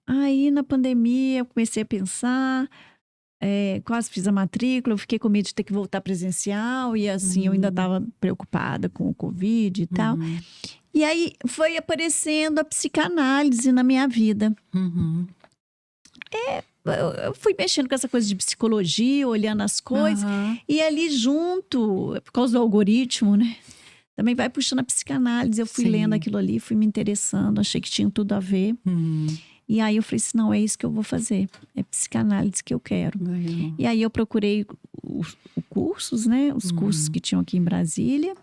Aí, na pandemia, eu comecei a pensar, quase fiz a matrícula, eu fiquei com medo de ter que voltar presencial. E assim, eu ainda estava preocupada com o Covid e tal. Uhum. E aí, foi aparecendo a psicanálise na minha vida. Uhum. Eu fui mexendo com essa coisa de psicologia, olhando as coisas. Aham. E ali junto, por causa do algoritmo, né? Também vai puxando a psicanálise. Eu fui Sim. lendo aquilo ali, fui me interessando, achei que tinha tudo a ver. Uhum. E aí eu falei assim, não, é isso que eu vou fazer. É psicanálise que eu quero. Legal. E aí eu procurei os cursos, né? Os cursos que tinham aqui em Brasília.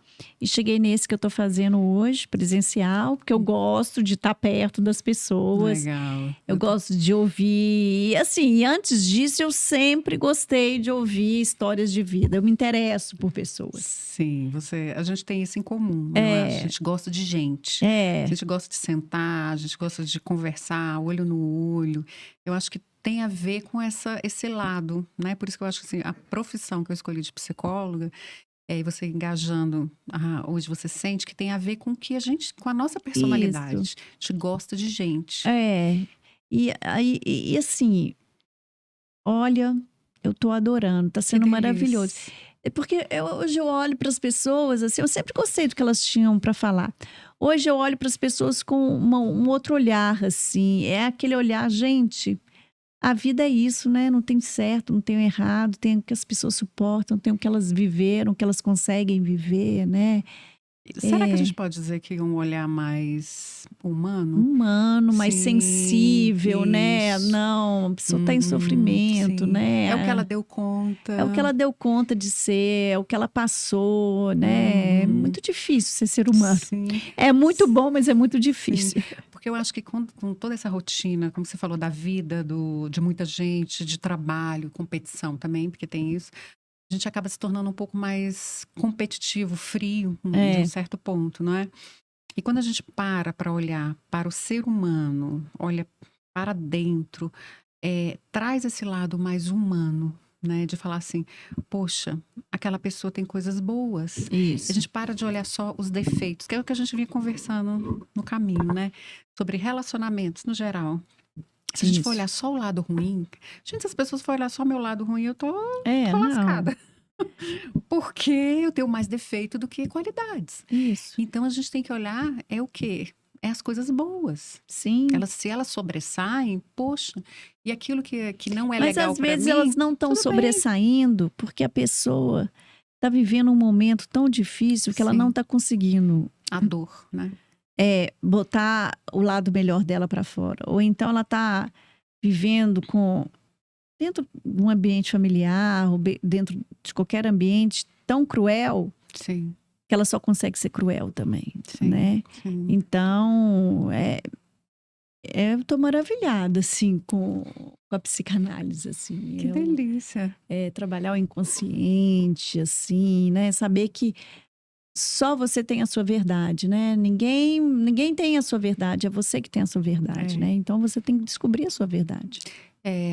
E cheguei nesse que eu tô fazendo hoje, presencial, porque eu gosto de estar perto das pessoas. Legal. Eu gosto de ouvir. E assim, antes disso, eu sempre gostei de ouvir histórias de vida. Eu me interesso por pessoas. Sim, a gente tem isso em comum, eu acho. A gente gosta de gente. A gente gosta de sentar, a gente gosta de conversar, olho no olho. Eu acho que tem a ver com esse lado, né? Por isso que eu acho que assim, a profissão que eu escolhi de psicóloga, e você engajando, hoje você sente que tem a ver com que com a nossa personalidade. Isso. A gente gosta de gente. E assim, olha, eu tô adorando, tá sendo Que maravilhoso. delícia. Porque hoje eu olho para as pessoas, assim, eu sempre gostei do que elas tinham para falar. Hoje eu olho para as pessoas com um outro olhar, assim. É aquele olhar, gente, a vida é isso, né? Não tem certo, não tem errado, tem o que as pessoas suportam, tem o que elas viveram, o que elas conseguem viver, né? Será que a gente pode dizer que um olhar mais humano? Humano, mais Sim, sensível, né? isso. Não, a pessoa está em sofrimento, Sim. né? É o que ela deu conta. É o que ela deu conta de ser, é o que ela passou, né? É muito difícil ser humano. Sim. É muito bom, mas é muito difícil. Sim. Porque eu acho que com toda essa rotina, como você falou, da vida, de muita gente, de trabalho, competição também, porque tem isso, a gente acaba se tornando um pouco mais competitivo, frio, de um certo ponto, não é? E quando a gente para olhar para o ser humano, olha para dentro, traz esse lado mais humano, né? De falar assim, poxa, aquela pessoa tem coisas boas. Isso. A gente para de olhar só os defeitos, que é o que a gente vinha conversando no caminho, né? Sobre relacionamentos no geral. Se a gente for olhar só o lado ruim, gente, se as pessoas forem olhar só o meu lado ruim, eu tô lascada. Porque eu tenho mais defeito do que qualidades. Isso. Então a gente tem que olhar o quê? É as coisas boas. Sim. Se elas sobressaem, poxa, e aquilo que não é Mas legal às para vezes mim, elas não estão sobressaindo porque a pessoa está vivendo um momento tão difícil que ela não está conseguindo a dor, né? Botar o lado melhor dela para fora. Ou então ela está vivendo dentro de um ambiente familiar, ou dentro de qualquer ambiente tão cruel, sim, que ela só consegue ser cruel também, sim, né? Sim. Então, eu tô maravilhada, assim, com a psicanálise, assim. Que delícia. Trabalhar o inconsciente, assim, né? Saber que só você tem a sua verdade, né? Ninguém tem a sua verdade, é você que tem a sua verdade, né? Então, você tem que descobrir a sua verdade.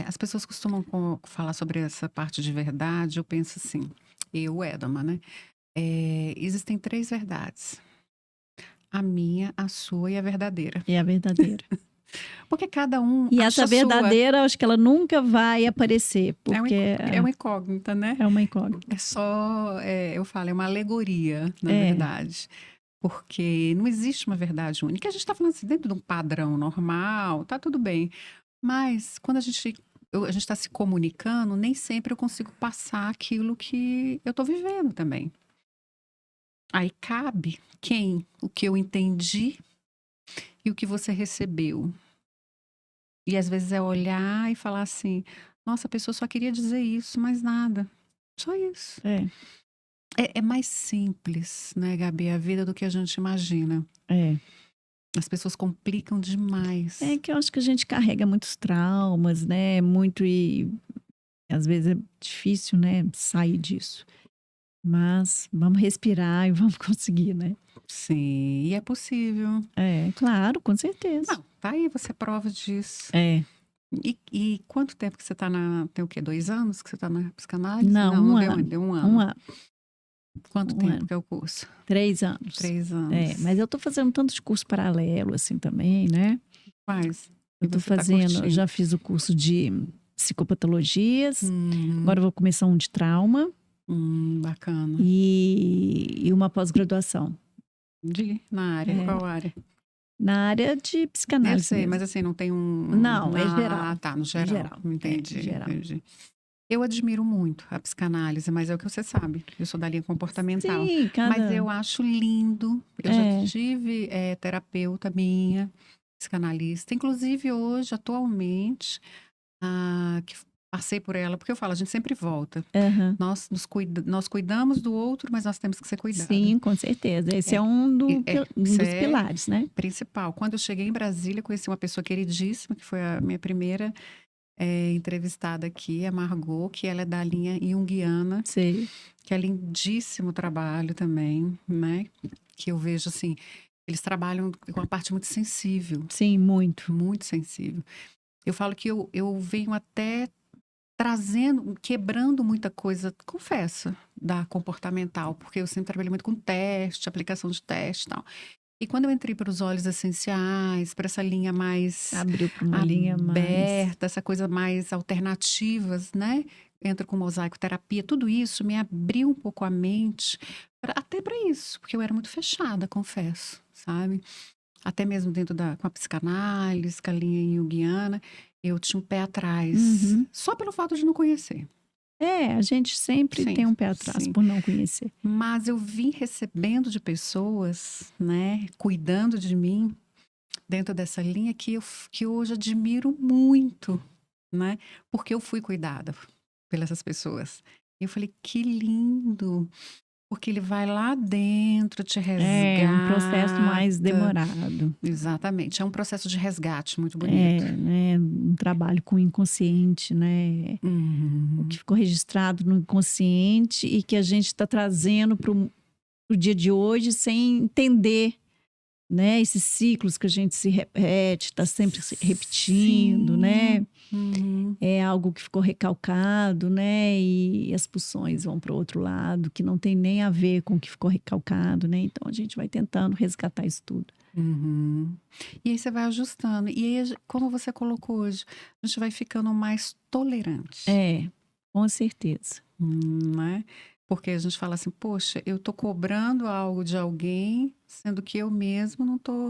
As pessoas costumam falar sobre essa parte de verdade, eu penso assim, Edama, né? Existem 3 verdades. A minha, a sua e a verdadeira. E a verdadeira. Porque cada um E acha essa verdadeira, acho que ela nunca vai aparecer, porque é uma incógnita, né? É uma incógnita. É só, eu falo, é uma alegoria, na verdade. Porque não existe uma verdade única. A gente está falando assim, dentro de um padrão normal, tá tudo bem. Mas quando a gente está se comunicando, nem sempre eu consigo passar aquilo que eu estou vivendo também. Aí cabe o que eu entendi e o que você recebeu. E às vezes é olhar e falar assim, nossa, a pessoa só queria dizer isso, mais nada. Só isso. É, É mais simples, né, Gabi, a vida do que a gente imagina. é. As pessoas complicam demais. É que eu acho que a gente carrega muitos traumas, né? Muito e às vezes é difícil, né, sair disso. Mas vamos respirar e vamos conseguir, né? Sim, e é possível. É, claro, com certeza. Não, tá aí, você é prova disso. É. E quanto tempo que você tá na... Tem o quê? 2 anos que você tá na psicanálise? Não, Não um deu ano. ainda, deu 1 ano. Um ano, Quanto um tempo ano. que é o curso? 3 anos. 3 É, anos. mas eu tô fazendo tantos cursos paralelos assim também, né? Quais? Eu E tô você tá fazendo, curtindo? já fiz o curso de psicopatologias, Uhum. agora eu vou começar um de trauma Bacana. e uma pós-graduação Na área, É. qual área? na área de Eu psicanálise sei, mesmo. mas assim, não tem um... Não, é geral. Ah, tá, no geral. Geral, Entendi, geral. entendi. Eu admiro muito a psicanálise, mas é o que você sabe. Eu sou da linha comportamental. Sim, Mas eu acho lindo. Eu já tive terapeuta minha, psicanalista. Inclusive, hoje, atualmente, que passei por ela, porque eu falo, a gente sempre volta. Aham. Nós cuidamos do outro, mas nós temos que ser cuidados. Sim, com certeza. Esse é um Isso dos é pilares, né? principal. Quando eu cheguei em Brasília, conheci uma pessoa queridíssima, que foi a minha primeira entrevistada aqui, a Margot, que ela é da linha junguiana, Sei. que é lindíssimo trabalho também, né? Que eu vejo assim, eles trabalham com uma parte muito sensível, Sim, muito. muito sensível. Eu falo que eu venho até trazendo, quebrando muita coisa, confesso, da comportamental, porque eu sempre trabalhei muito com teste, aplicação de teste e tal. E quando eu entrei para os óleos essenciais, para essa linha mais Abriu para uma linha mais. aberta, essa coisa mais alternativas, né? Entra com mosaico-terapia, tudo isso me abriu um pouco a mente, até para isso, porque eu era muito fechada, confesso, sabe? Até mesmo dentro com a psicanálise, com a linha junguiana, eu tinha um pé atrás, Uhum. só pelo fato de não conhecer. A gente sempre Sim, tem um pé atrás sim. por não conhecer. Mas eu vim recebendo de pessoas, né, cuidando de mim, dentro dessa linha que hoje admiro muito, né? Porque eu fui cuidada pelas pessoas. E eu falei, que lindo! Porque ele vai lá dentro, te resgata. É um processo mais demorado. Exatamente. É um processo de resgate muito bonito. Né? Um trabalho com o inconsciente, né? O que ficou registrado no inconsciente e que a gente está trazendo para o dia de hoje sem entender, né? Esses ciclos que a gente se repete, está sempre se repetindo, Sim. né? Uhum. É algo que ficou recalcado, né? E as pulsões vão para o outro lado, que não tem nem a ver com o que ficou recalcado, né? Então a gente vai tentando resgatar isso tudo. Uhum. E aí você vai ajustando. E aí, como você colocou hoje, a gente vai ficando mais tolerante. Com certeza. Né? Porque a gente fala assim, poxa, eu tô cobrando algo de alguém, sendo que eu mesmo não tô...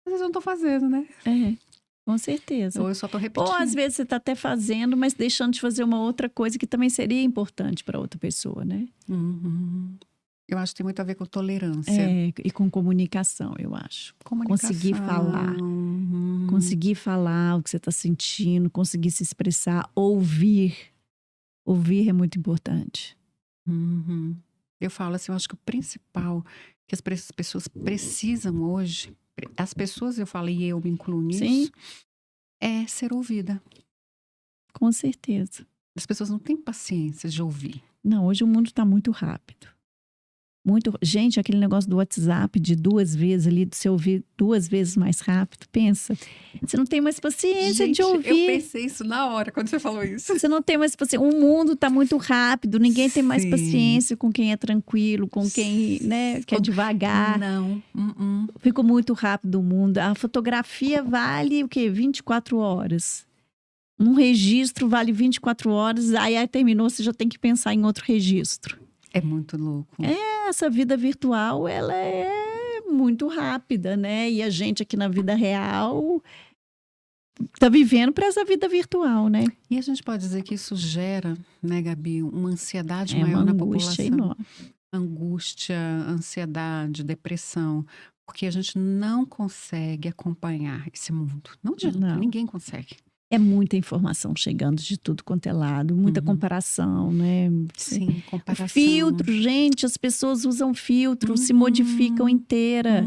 Às vezes eu não tô fazendo, né? Com certeza. Ou eu só tô repetindo. Ou às vezes você está até fazendo, mas deixando de fazer uma outra coisa que também seria importante para outra pessoa, né? Uhum. Eu acho que tem muito a ver com tolerância. E com comunicação, eu acho. Conseguir falar. Uhum. Conseguir falar o que você está sentindo, conseguir se expressar, ouvir. Ouvir é muito importante. Uhum. Eu falo assim, eu acho que o principal que as pessoas precisam hoje, as pessoas, eu falo, e eu me incluo nisso, Sim. é ser ouvida. Com certeza. As pessoas não têm paciência de ouvir. Não, hoje o mundo está muito rápido. Gente, aquele negócio do WhatsApp de 2 vezes ali, de você ouvir 2 vezes mais rápido, pensa. Você não tem mais paciência de ouvir. Eu pensei isso na hora, quando você falou isso. Você não tem mais paciência. O mundo está muito rápido, ninguém tem mais paciência com quem é tranquilo, com quem, né, quer devagar. Não. Ficou muito rápido o mundo. A fotografia vale o quê? 24 horas. Um registro vale 24 horas, aí terminou, você já tem que pensar em outro registro. É muito louco. Essa vida virtual, ela é muito rápida, né? E a gente aqui na vida real tá vivendo para essa vida virtual, né? E a gente pode dizer que isso gera, né, Gabi, uma ansiedade maior na população. Enorme. Angústia, ansiedade, depressão. Porque a gente não consegue acompanhar esse mundo. Não adianta, Não. ninguém consegue. É muita informação chegando de tudo quanto é lado, muita comparação, né? Sim, O comparação. filtro, gente, as pessoas usam filtro, se modificam inteira.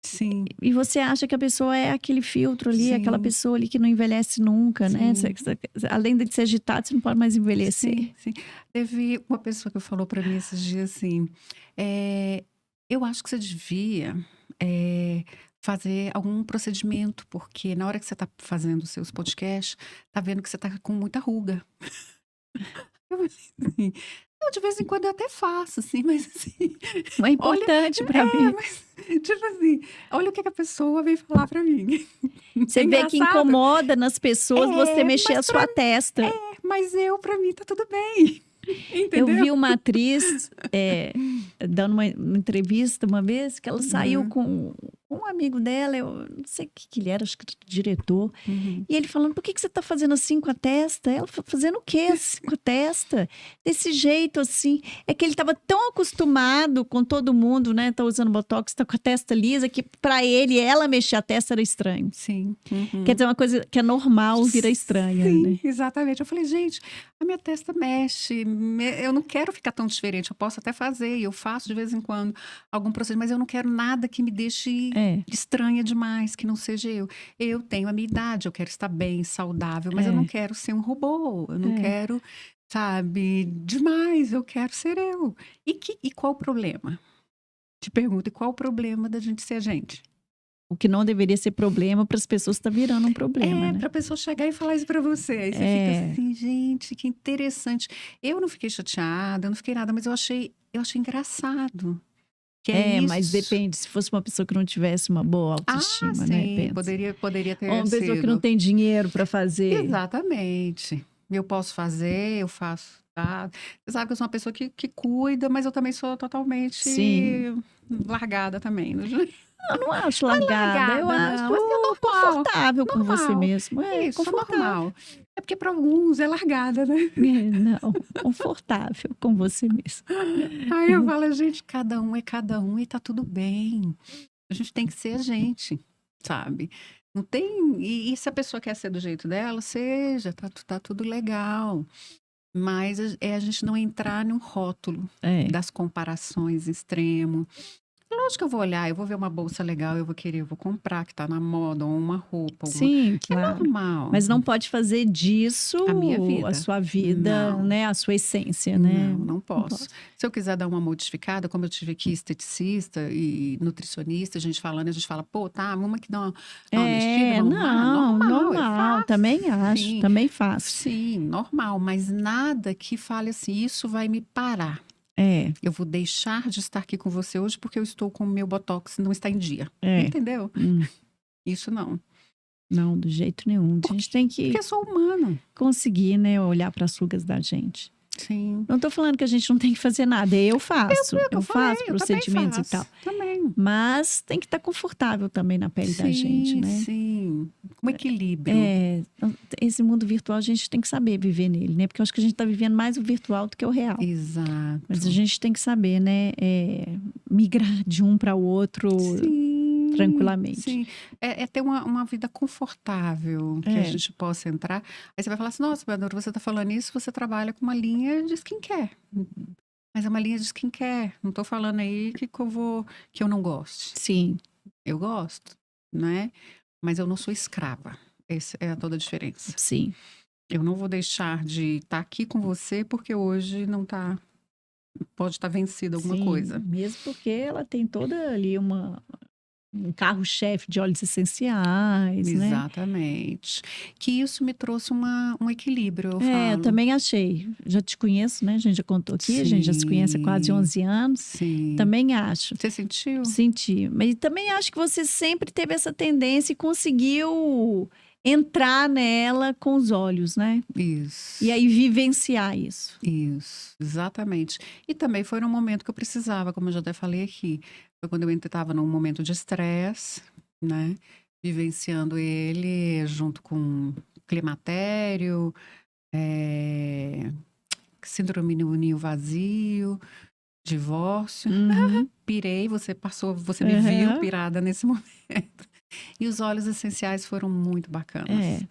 Sim, E você acha que a pessoa é aquele filtro ali, aquela Sim. pessoa ali que não envelhece nunca, né? Sim. Além de ser agitado, você não pode mais envelhecer. sim, sim. Teve uma pessoa que falou para mim esses dias assim, eu acho que você devia fazer algum procedimento, porque na hora que você está fazendo os seus podcasts, tá vendo que você tá com muita ruga. Eu falei assim, não, de vez em quando eu até faço, assim, mas assim, Não é importante para mim. mas tipo assim, olha o que a pessoa veio falar para mim. Você É vê que engraçado. incomoda nas pessoas você mexer mas a sua testa. Mas para mim tá tudo bem. Eu Entendeu? vi uma atriz dando uma entrevista uma vez que ela saiu com um amigo dela, eu não sei o que ele era, acho que era diretor. E ele falando, por que você tá fazendo assim com a testa? Ela falou, fazendo o quê assim, com a testa? Desse jeito assim. É que ele estava tão acostumado com todo mundo, né? Tá usando botox, tá com a testa lisa, que para ele, ela mexer a testa era estranho. Sim. Quer dizer, uma coisa que é normal vira estranha, Sim, né? exatamente. Eu falei, gente, a minha testa mexe. Eu não quero ficar tão diferente. Eu posso até fazer, e eu faço de vez em quando algum procedimento, mas eu não quero nada que me deixe estranha demais, que não seja eu. Eu tenho a minha idade, eu quero estar bem, saudável, mas eu não quero ser um robô. Eu não quero, sabe, demais. Eu quero ser eu. E qual o problema? Te pergunto, e qual o problema da gente ser a gente? O que não deveria ser problema para as pessoas está virando um problema, né? Pra pessoa chegar e falar isso pra você. Aí você fica assim, gente, que interessante. Eu não fiquei chateada, eu não fiquei nada, mas eu achei engraçado. Que é isso. Mas depende, se fosse uma pessoa que não tivesse uma boa autoestima, né? Sim, poderia ter Ou uma pessoa que sido. não tem dinheiro para fazer. Exatamente. Eu posso fazer, eu faço, tá? Você sabe que eu sou uma pessoa que cuida, mas eu também sou totalmente largada também. Eu não acho largada, eu acho não, mas é normal. confortável com você Normal. mesmo. É Isso, confortável. normal. É porque para alguns é largada, né? Não, confortável com você mesmo. Aí eu falo, gente, cada um é cada um e tá tudo bem. A gente tem que ser a gente, sabe? Não tem. E se a pessoa quer ser do jeito dela, seja, tá tudo legal. Mas é a gente não entrar num rótulo das comparações extremo. Lógico que eu vou olhar, eu vou ver uma bolsa legal, eu vou comprar, que tá na moda, ou uma roupa. Sim, É claro. normal. Mas não pode fazer disso A minha vida. a sua vida, Não. né? A sua essência, né? Não posso. Se eu quiser dar uma modificada, como eu tive aqui esteticista e nutricionista, a gente fala, pô, tá, uma que dá uma mexida, vamos lá. Normal, eu faço. também acho, Sim. também faço. Sim, normal, mas nada que fale assim, isso vai me parar. Eu vou deixar de estar aqui com você hoje porque eu estou com o meu botox, não está em dia. Entendeu? Isso não. Não, do jeito nenhum. A gente tem que Porque eu sou humano. conseguir, né, olhar para as rugas da gente. Sim. Não tô falando que a gente não tem que fazer nada. Eu faço. Eu faço eu procedimentos também faço, e tal. Também. Mas tem que estar confortável também na pele da gente, né? Sim, com equilíbrio. Esse mundo virtual a gente tem que saber viver nele, né? Porque eu acho que a gente está vivendo mais o virtual do que o real. Exato. Mas a gente tem que saber, né? Migrar de um para o outro tranquilamente. Sim, é ter uma vida confortável, que a gente possa entrar. Aí você vai falar assim, nossa, Beadora, você tá falando isso, você trabalha com uma linha de skincare. Mas é uma linha de skincare. Não tô falando aí que eu não goste. Sim. Eu gosto, né? Mas eu não sou escrava. Essa é toda a diferença. Sim. Eu não vou deixar de estar aqui com você porque hoje não tá... Pode estar vencida alguma coisa. Mesmo porque ela tem toda ali um carro-chefe de óleos essenciais, né? Exatamente. Que isso me trouxe um equilíbrio, eu falo. Eu também achei. Já te conheço, né? A gente já contou aqui, a gente já se conhece há quase 11 anos. Sim. Também acho. Você sentiu? Senti. Mas também acho que você sempre teve essa tendência e conseguiu entrar nela com os olhos, né? Isso. E aí vivenciar isso. Isso, exatamente. E também foi num momento que eu precisava, como eu já até falei aqui. Foi quando eu estava num momento de estresse, né? Vivenciando ele junto com climatério, síndrome do ninho vazio, divórcio. Pirei, você me viu pirada nesse momento. E os óleos essenciais foram muito bacanas.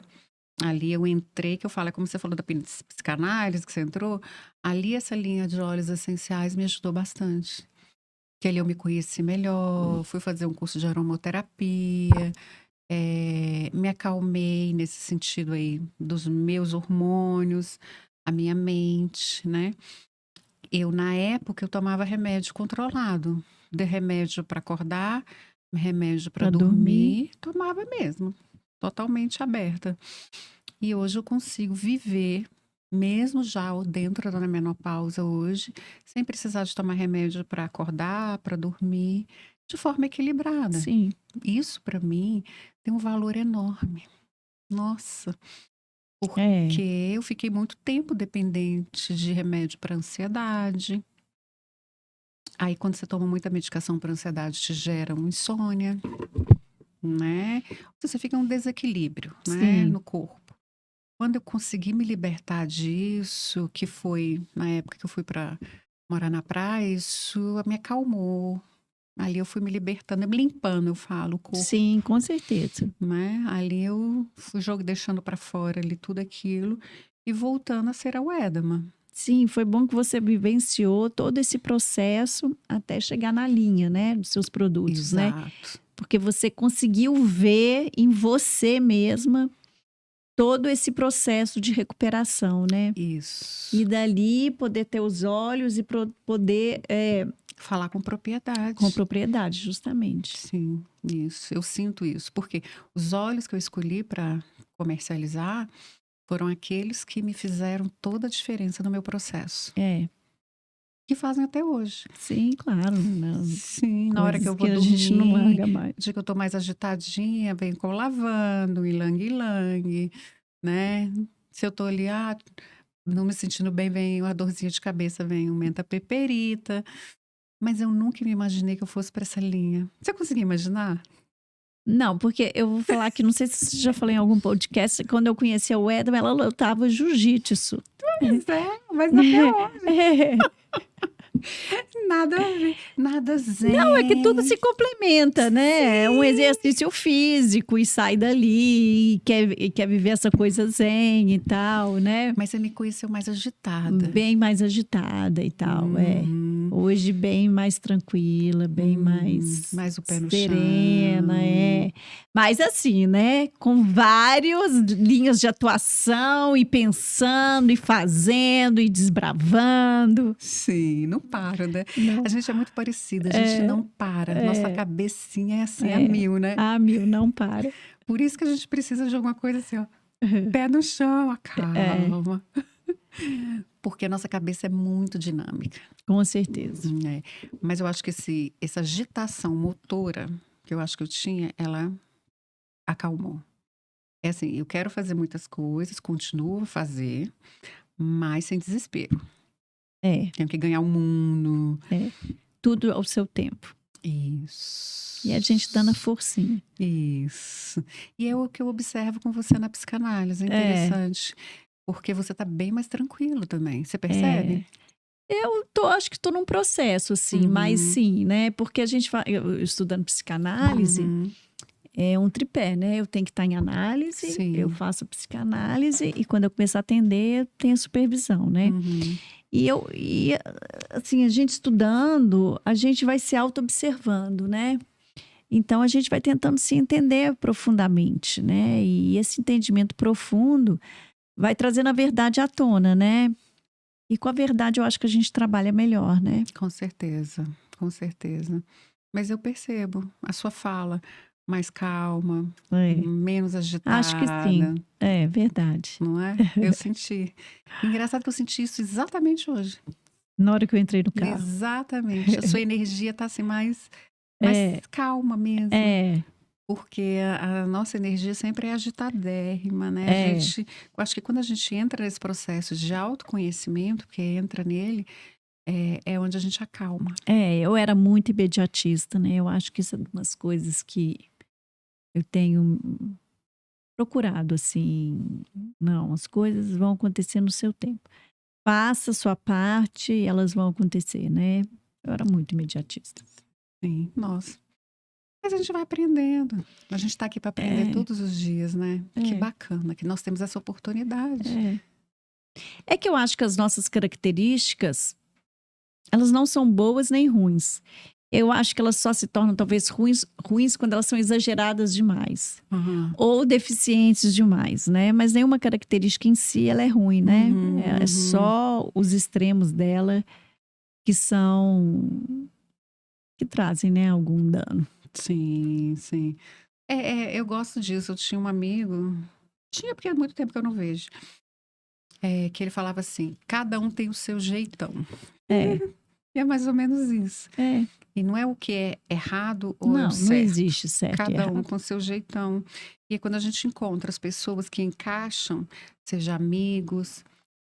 Ali eu entrei, que eu falo, é como você falou da psicanálise, que você entrou. Ali essa linha de óleos essenciais me ajudou bastante. Que ali eu me conheci melhor, fui fazer um curso de aromaterapia, me acalmei nesse sentido aí dos meus hormônios, a minha mente, né? Na época, eu tomava remédio controlado. De remédio para acordar, remédio para Pra dormir. dormir, tomava mesmo, totalmente aberta. E hoje eu consigo viver, mesmo já dentro da menopausa hoje, sem precisar de tomar remédio para acordar, para dormir, de forma equilibrada. Sim. Isso, para mim, tem um valor enorme. Nossa, É. porque eu fiquei muito tempo dependente de remédio para ansiedade. Aí, quando você toma muita medicação para ansiedade, te gera uma insônia, né? Você fica um desequilíbrio, né, Sim. no corpo. Quando eu consegui me libertar disso, que foi na época que eu fui para morar na praia, isso me acalmou. Ali eu fui me libertando, me limpando, eu falo, o corpo, Sim, com certeza. né? Ali eu fui deixando para fora ali tudo aquilo e voltando a ser a Wedama. Sim, foi bom que você vivenciou todo esse processo até chegar na linha, né, dos seus produtos, né? Exato. Porque você conseguiu ver em você mesma todo esse processo de recuperação, né? Isso. E dali poder ter os olhos e poder Falar com propriedade. com propriedade, justamente. Sim, isso. Eu sinto isso. Porque os óleos que eu escolhi para comercializar foram aqueles que me fizeram toda a diferença no meu processo. É, Que fazem até hoje. sim, claro. Não, Sim, na hora que eu vou a gente não dormir, larga mais. dia que eu tô mais agitadinha, vem com lavando, ilang-ilang, né? Se eu tô ali, não me sentindo bem, vem uma dorzinha de cabeça, vem um menta peperita. Mas eu nunca me imaginei que eu fosse para essa linha. Você conseguia imaginar? Não, porque eu vou falar que, não sei se já falei em algum podcast, quando eu conheci a Wedam, ela lutava jiu-jitsu. Pois é, mas até hoje. É. Nada a ver, nada zen. Não, é que tudo se complementa, né? É um exercício físico e sai dali e quer viver essa coisa zen e tal, né? Mas você me conheceu mais agitada. Bem mais agitada e tal, Uhum. Hoje bem mais tranquila, bem mais Mais o pé no serena, chão. Mas assim, né? Com várias linhas de atuação e pensando e fazendo e desbravando. Sim, não para, né? Não. A gente é muito parecida, a gente não para. Nossa cabecinha é assim, a mil, né? A mil, não para. Por isso que a gente precisa de alguma coisa assim, ó. Pé no chão, calma. Porque a nossa cabeça é muito dinâmica. Com certeza. Mas eu acho que essa agitação motora que eu acho que eu tinha, ela acalmou. É assim, eu quero fazer muitas coisas, continuo a fazer, mas sem desespero. Tenho que ganhar o mundo. Tudo ao seu tempo. Isso. E a gente dando a forcinha. Isso. E é o que eu observo com você na psicanálise. É interessante. Porque você tá bem mais tranquilo também. Você percebe? Acho que estou num processo, assim, mas sim, né? Porque a gente eu estudando psicanálise, é um tripé, né? Eu tenho que estar em análise, Sim. eu faço psicanálise e quando eu começar a atender, eu tenho supervisão, né? E assim, a gente estudando, a gente vai se auto-observando, né? Então, a gente vai tentando se entender profundamente, né? E esse entendimento profundo vai trazendo a verdade à tona, né? E com a verdade eu acho que a gente trabalha melhor, né? Com certeza, com certeza. Mas eu percebo a sua fala mais calma, menos agitada. Acho que sim. É verdade. Não é? Eu senti. Engraçado que eu senti isso exatamente hoje. Na hora que eu entrei no carro. Exatamente. A sua energia tá assim mais calma mesmo. Porque a nossa energia sempre é agitadérrima, né? Eu acho que quando a gente entra nesse processo de autoconhecimento, porque entra nele, é onde a gente acalma. Eu era muito imediatista, né? Eu acho que isso é umas coisas que eu tenho procurado, assim. Não, as coisas vão acontecer no seu tempo. Faça a sua parte e elas vão acontecer, né? Eu era muito imediatista. Sim, nossa. Mas a gente vai aprendendo. A gente está aqui para aprender todos os dias, né? Que bacana que nós temos essa oportunidade. É que eu acho que as nossas características, elas não são boas nem ruins. Eu acho que elas só se tornam talvez ruins quando elas são exageradas demais. Ou deficientes demais, né? Mas nenhuma característica em si, ela é ruim, né? É só os extremos dela que trazem, né, algum dano. Sim, sim. Eu gosto disso. Eu tinha um amigo, porque há muito tempo que eu não vejo, que ele falava assim, cada um tem o seu jeitão. E é mais ou menos isso. E não é o que é errado ou é o certo. Não existe certo e Cada errado. um com o seu jeitão. E quando a gente encontra as pessoas que encaixam, seja amigos,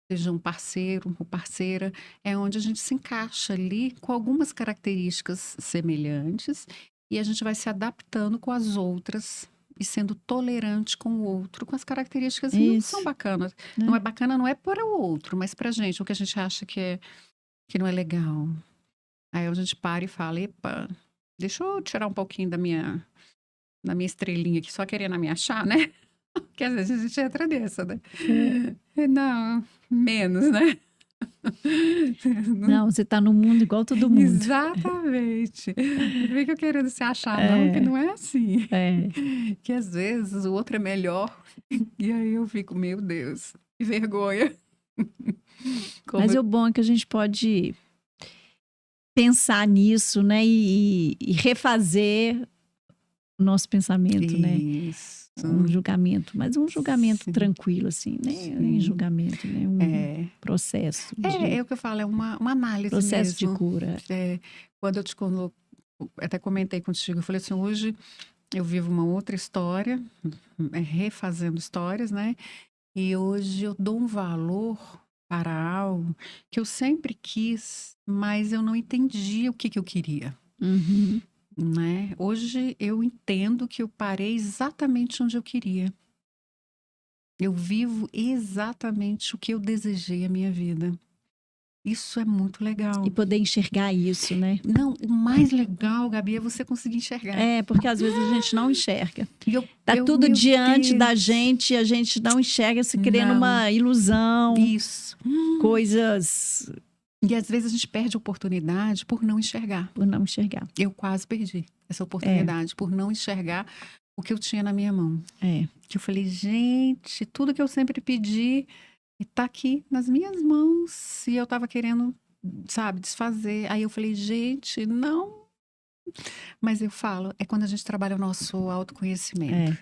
seja um parceiro ou parceira, é onde a gente se encaixa ali com algumas características semelhantes e a gente vai se adaptando com as outras e sendo tolerante com o outro, com as características que não são bacanas. Não é bacana, não é para o outro, mas pra gente, o que a gente acha que não é legal. Aí a gente para e fala, epa, deixa eu tirar um pouquinho da minha estrelinha aqui, só querendo me achar, né? Porque às vezes a gente entra nessa, né? Não, menos, né? Não, você tá no mundo igual todo mundo. Exatamente. Não fica querendo se achar, não, que não é assim. Que às vezes o outro é melhor. E aí eu fico, meu Deus, que vergonha. Mas o bom é que a gente pode pensar nisso, né? E refazer o nosso pensamento, né? Um julgamento, mas um julgamento tranquilo, assim, nem julgamento, né? Um processo. É o que eu falo, é uma análise processo mesmo. de cura. Quando eu até comentei contigo, eu falei assim, hoje eu vivo uma outra história, refazendo histórias, né? E hoje eu dou um valor para algo que eu sempre quis, mas eu não entendia o que eu queria. Né? Hoje eu entendo que eu parei exatamente onde eu queria. Eu vivo exatamente o que eu desejei a minha vida. Isso é muito legal. E poder enxergar isso, né? Não, o mais legal, Gabi, é você conseguir enxergar. Porque às vezes a gente não enxerga. Tá tudo diante da gente e a gente não enxerga, se criando uma ilusão. Isso. Coisas... E às vezes a gente perde a oportunidade por não enxergar. Por não enxergar. Eu quase perdi essa oportunidade por não enxergar o que eu tinha na minha mão. Que eu falei, gente, tudo que eu sempre pedi está aqui nas minhas mãos. E eu estava querendo, sabe, desfazer. Aí eu falei, gente, não. Mas eu falo, é quando a gente trabalha o nosso autoconhecimento.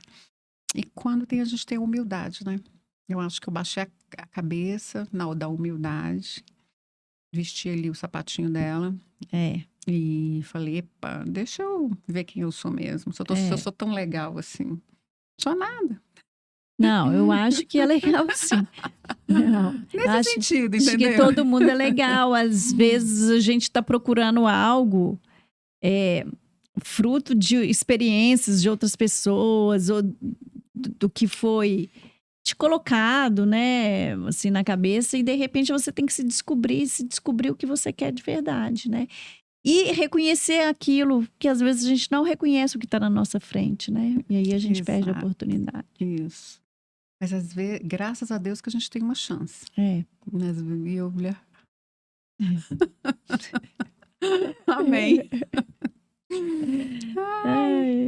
E quando a gente tem humildade, né? Eu acho que eu baixei a cabeça na da humildade. Vesti ali o sapatinho dela. E falei, epa, deixa eu ver quem eu sou mesmo. Se eu sou tão legal assim. Sou nada. Não, eu acho que é legal sim. Não, nesse sentido, entendeu? Acho que todo mundo é legal. Às vezes a gente está procurando algo fruto de experiências de outras pessoas ou do que foi te colocado, né, assim, na cabeça, e de repente você tem que se descobrir o que você quer de verdade, né? E reconhecer aquilo que às vezes a gente não reconhece o que está na nossa frente, né? E aí a gente perde a oportunidade. Isso. Mas às vezes, graças a Deus que a gente tem uma chance. Mas eu... Amém.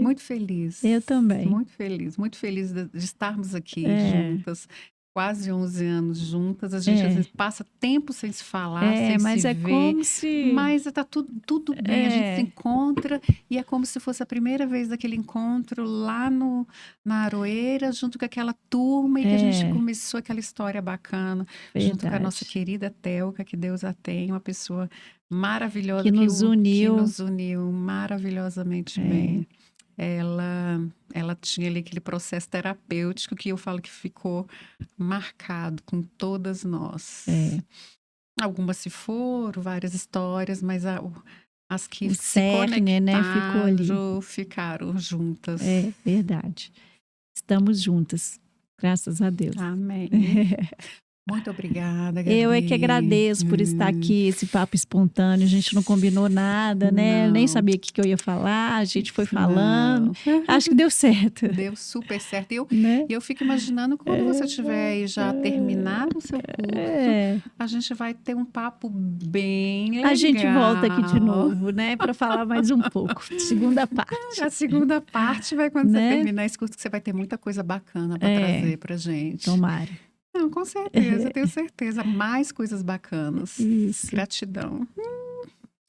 Muito feliz. Eu também. Muito feliz de estarmos aqui juntas. Quase 11 anos juntas. A gente às vezes passa tempo sem se falar, sem mas se ver. Como se... Mas está tudo bem. A gente se encontra e é como se fosse a primeira vez daquele encontro lá na Aroeira, junto com aquela turma e que a gente começou aquela história bacana. Junto com a nossa querida Telca, que Deus a tem, uma pessoa maravilhosa. Que nos uniu. Que nos uniu maravilhosamente bem. Ela tinha ali aquele processo terapêutico que eu falo que ficou marcado com todas nós. Algumas se foram, várias histórias, mas as que se conectaram, né, ficou ali. Ficaram juntas. É verdade. Estamos juntas, graças a Deus. Amém. Muito obrigada, Gabi. Eu é que agradeço por estar aqui, esse papo espontâneo. A gente não combinou nada, né? Eu nem sabia o que eu ia falar, a gente foi falando. Não. Acho que deu certo, Deu super certo. né? E eu fico imaginando quando você tiver aí já terminado o seu curso, a gente vai ter um papo bem legal. A gente volta aqui de novo, né? Para falar mais um pouco. Segunda parte. A segunda parte vai quando Né? você terminar esse curso, que você vai ter muita coisa bacana para trazer pra gente. Tomara. Não, com certeza, tenho certeza. Mais coisas bacanas. Isso. Gratidão.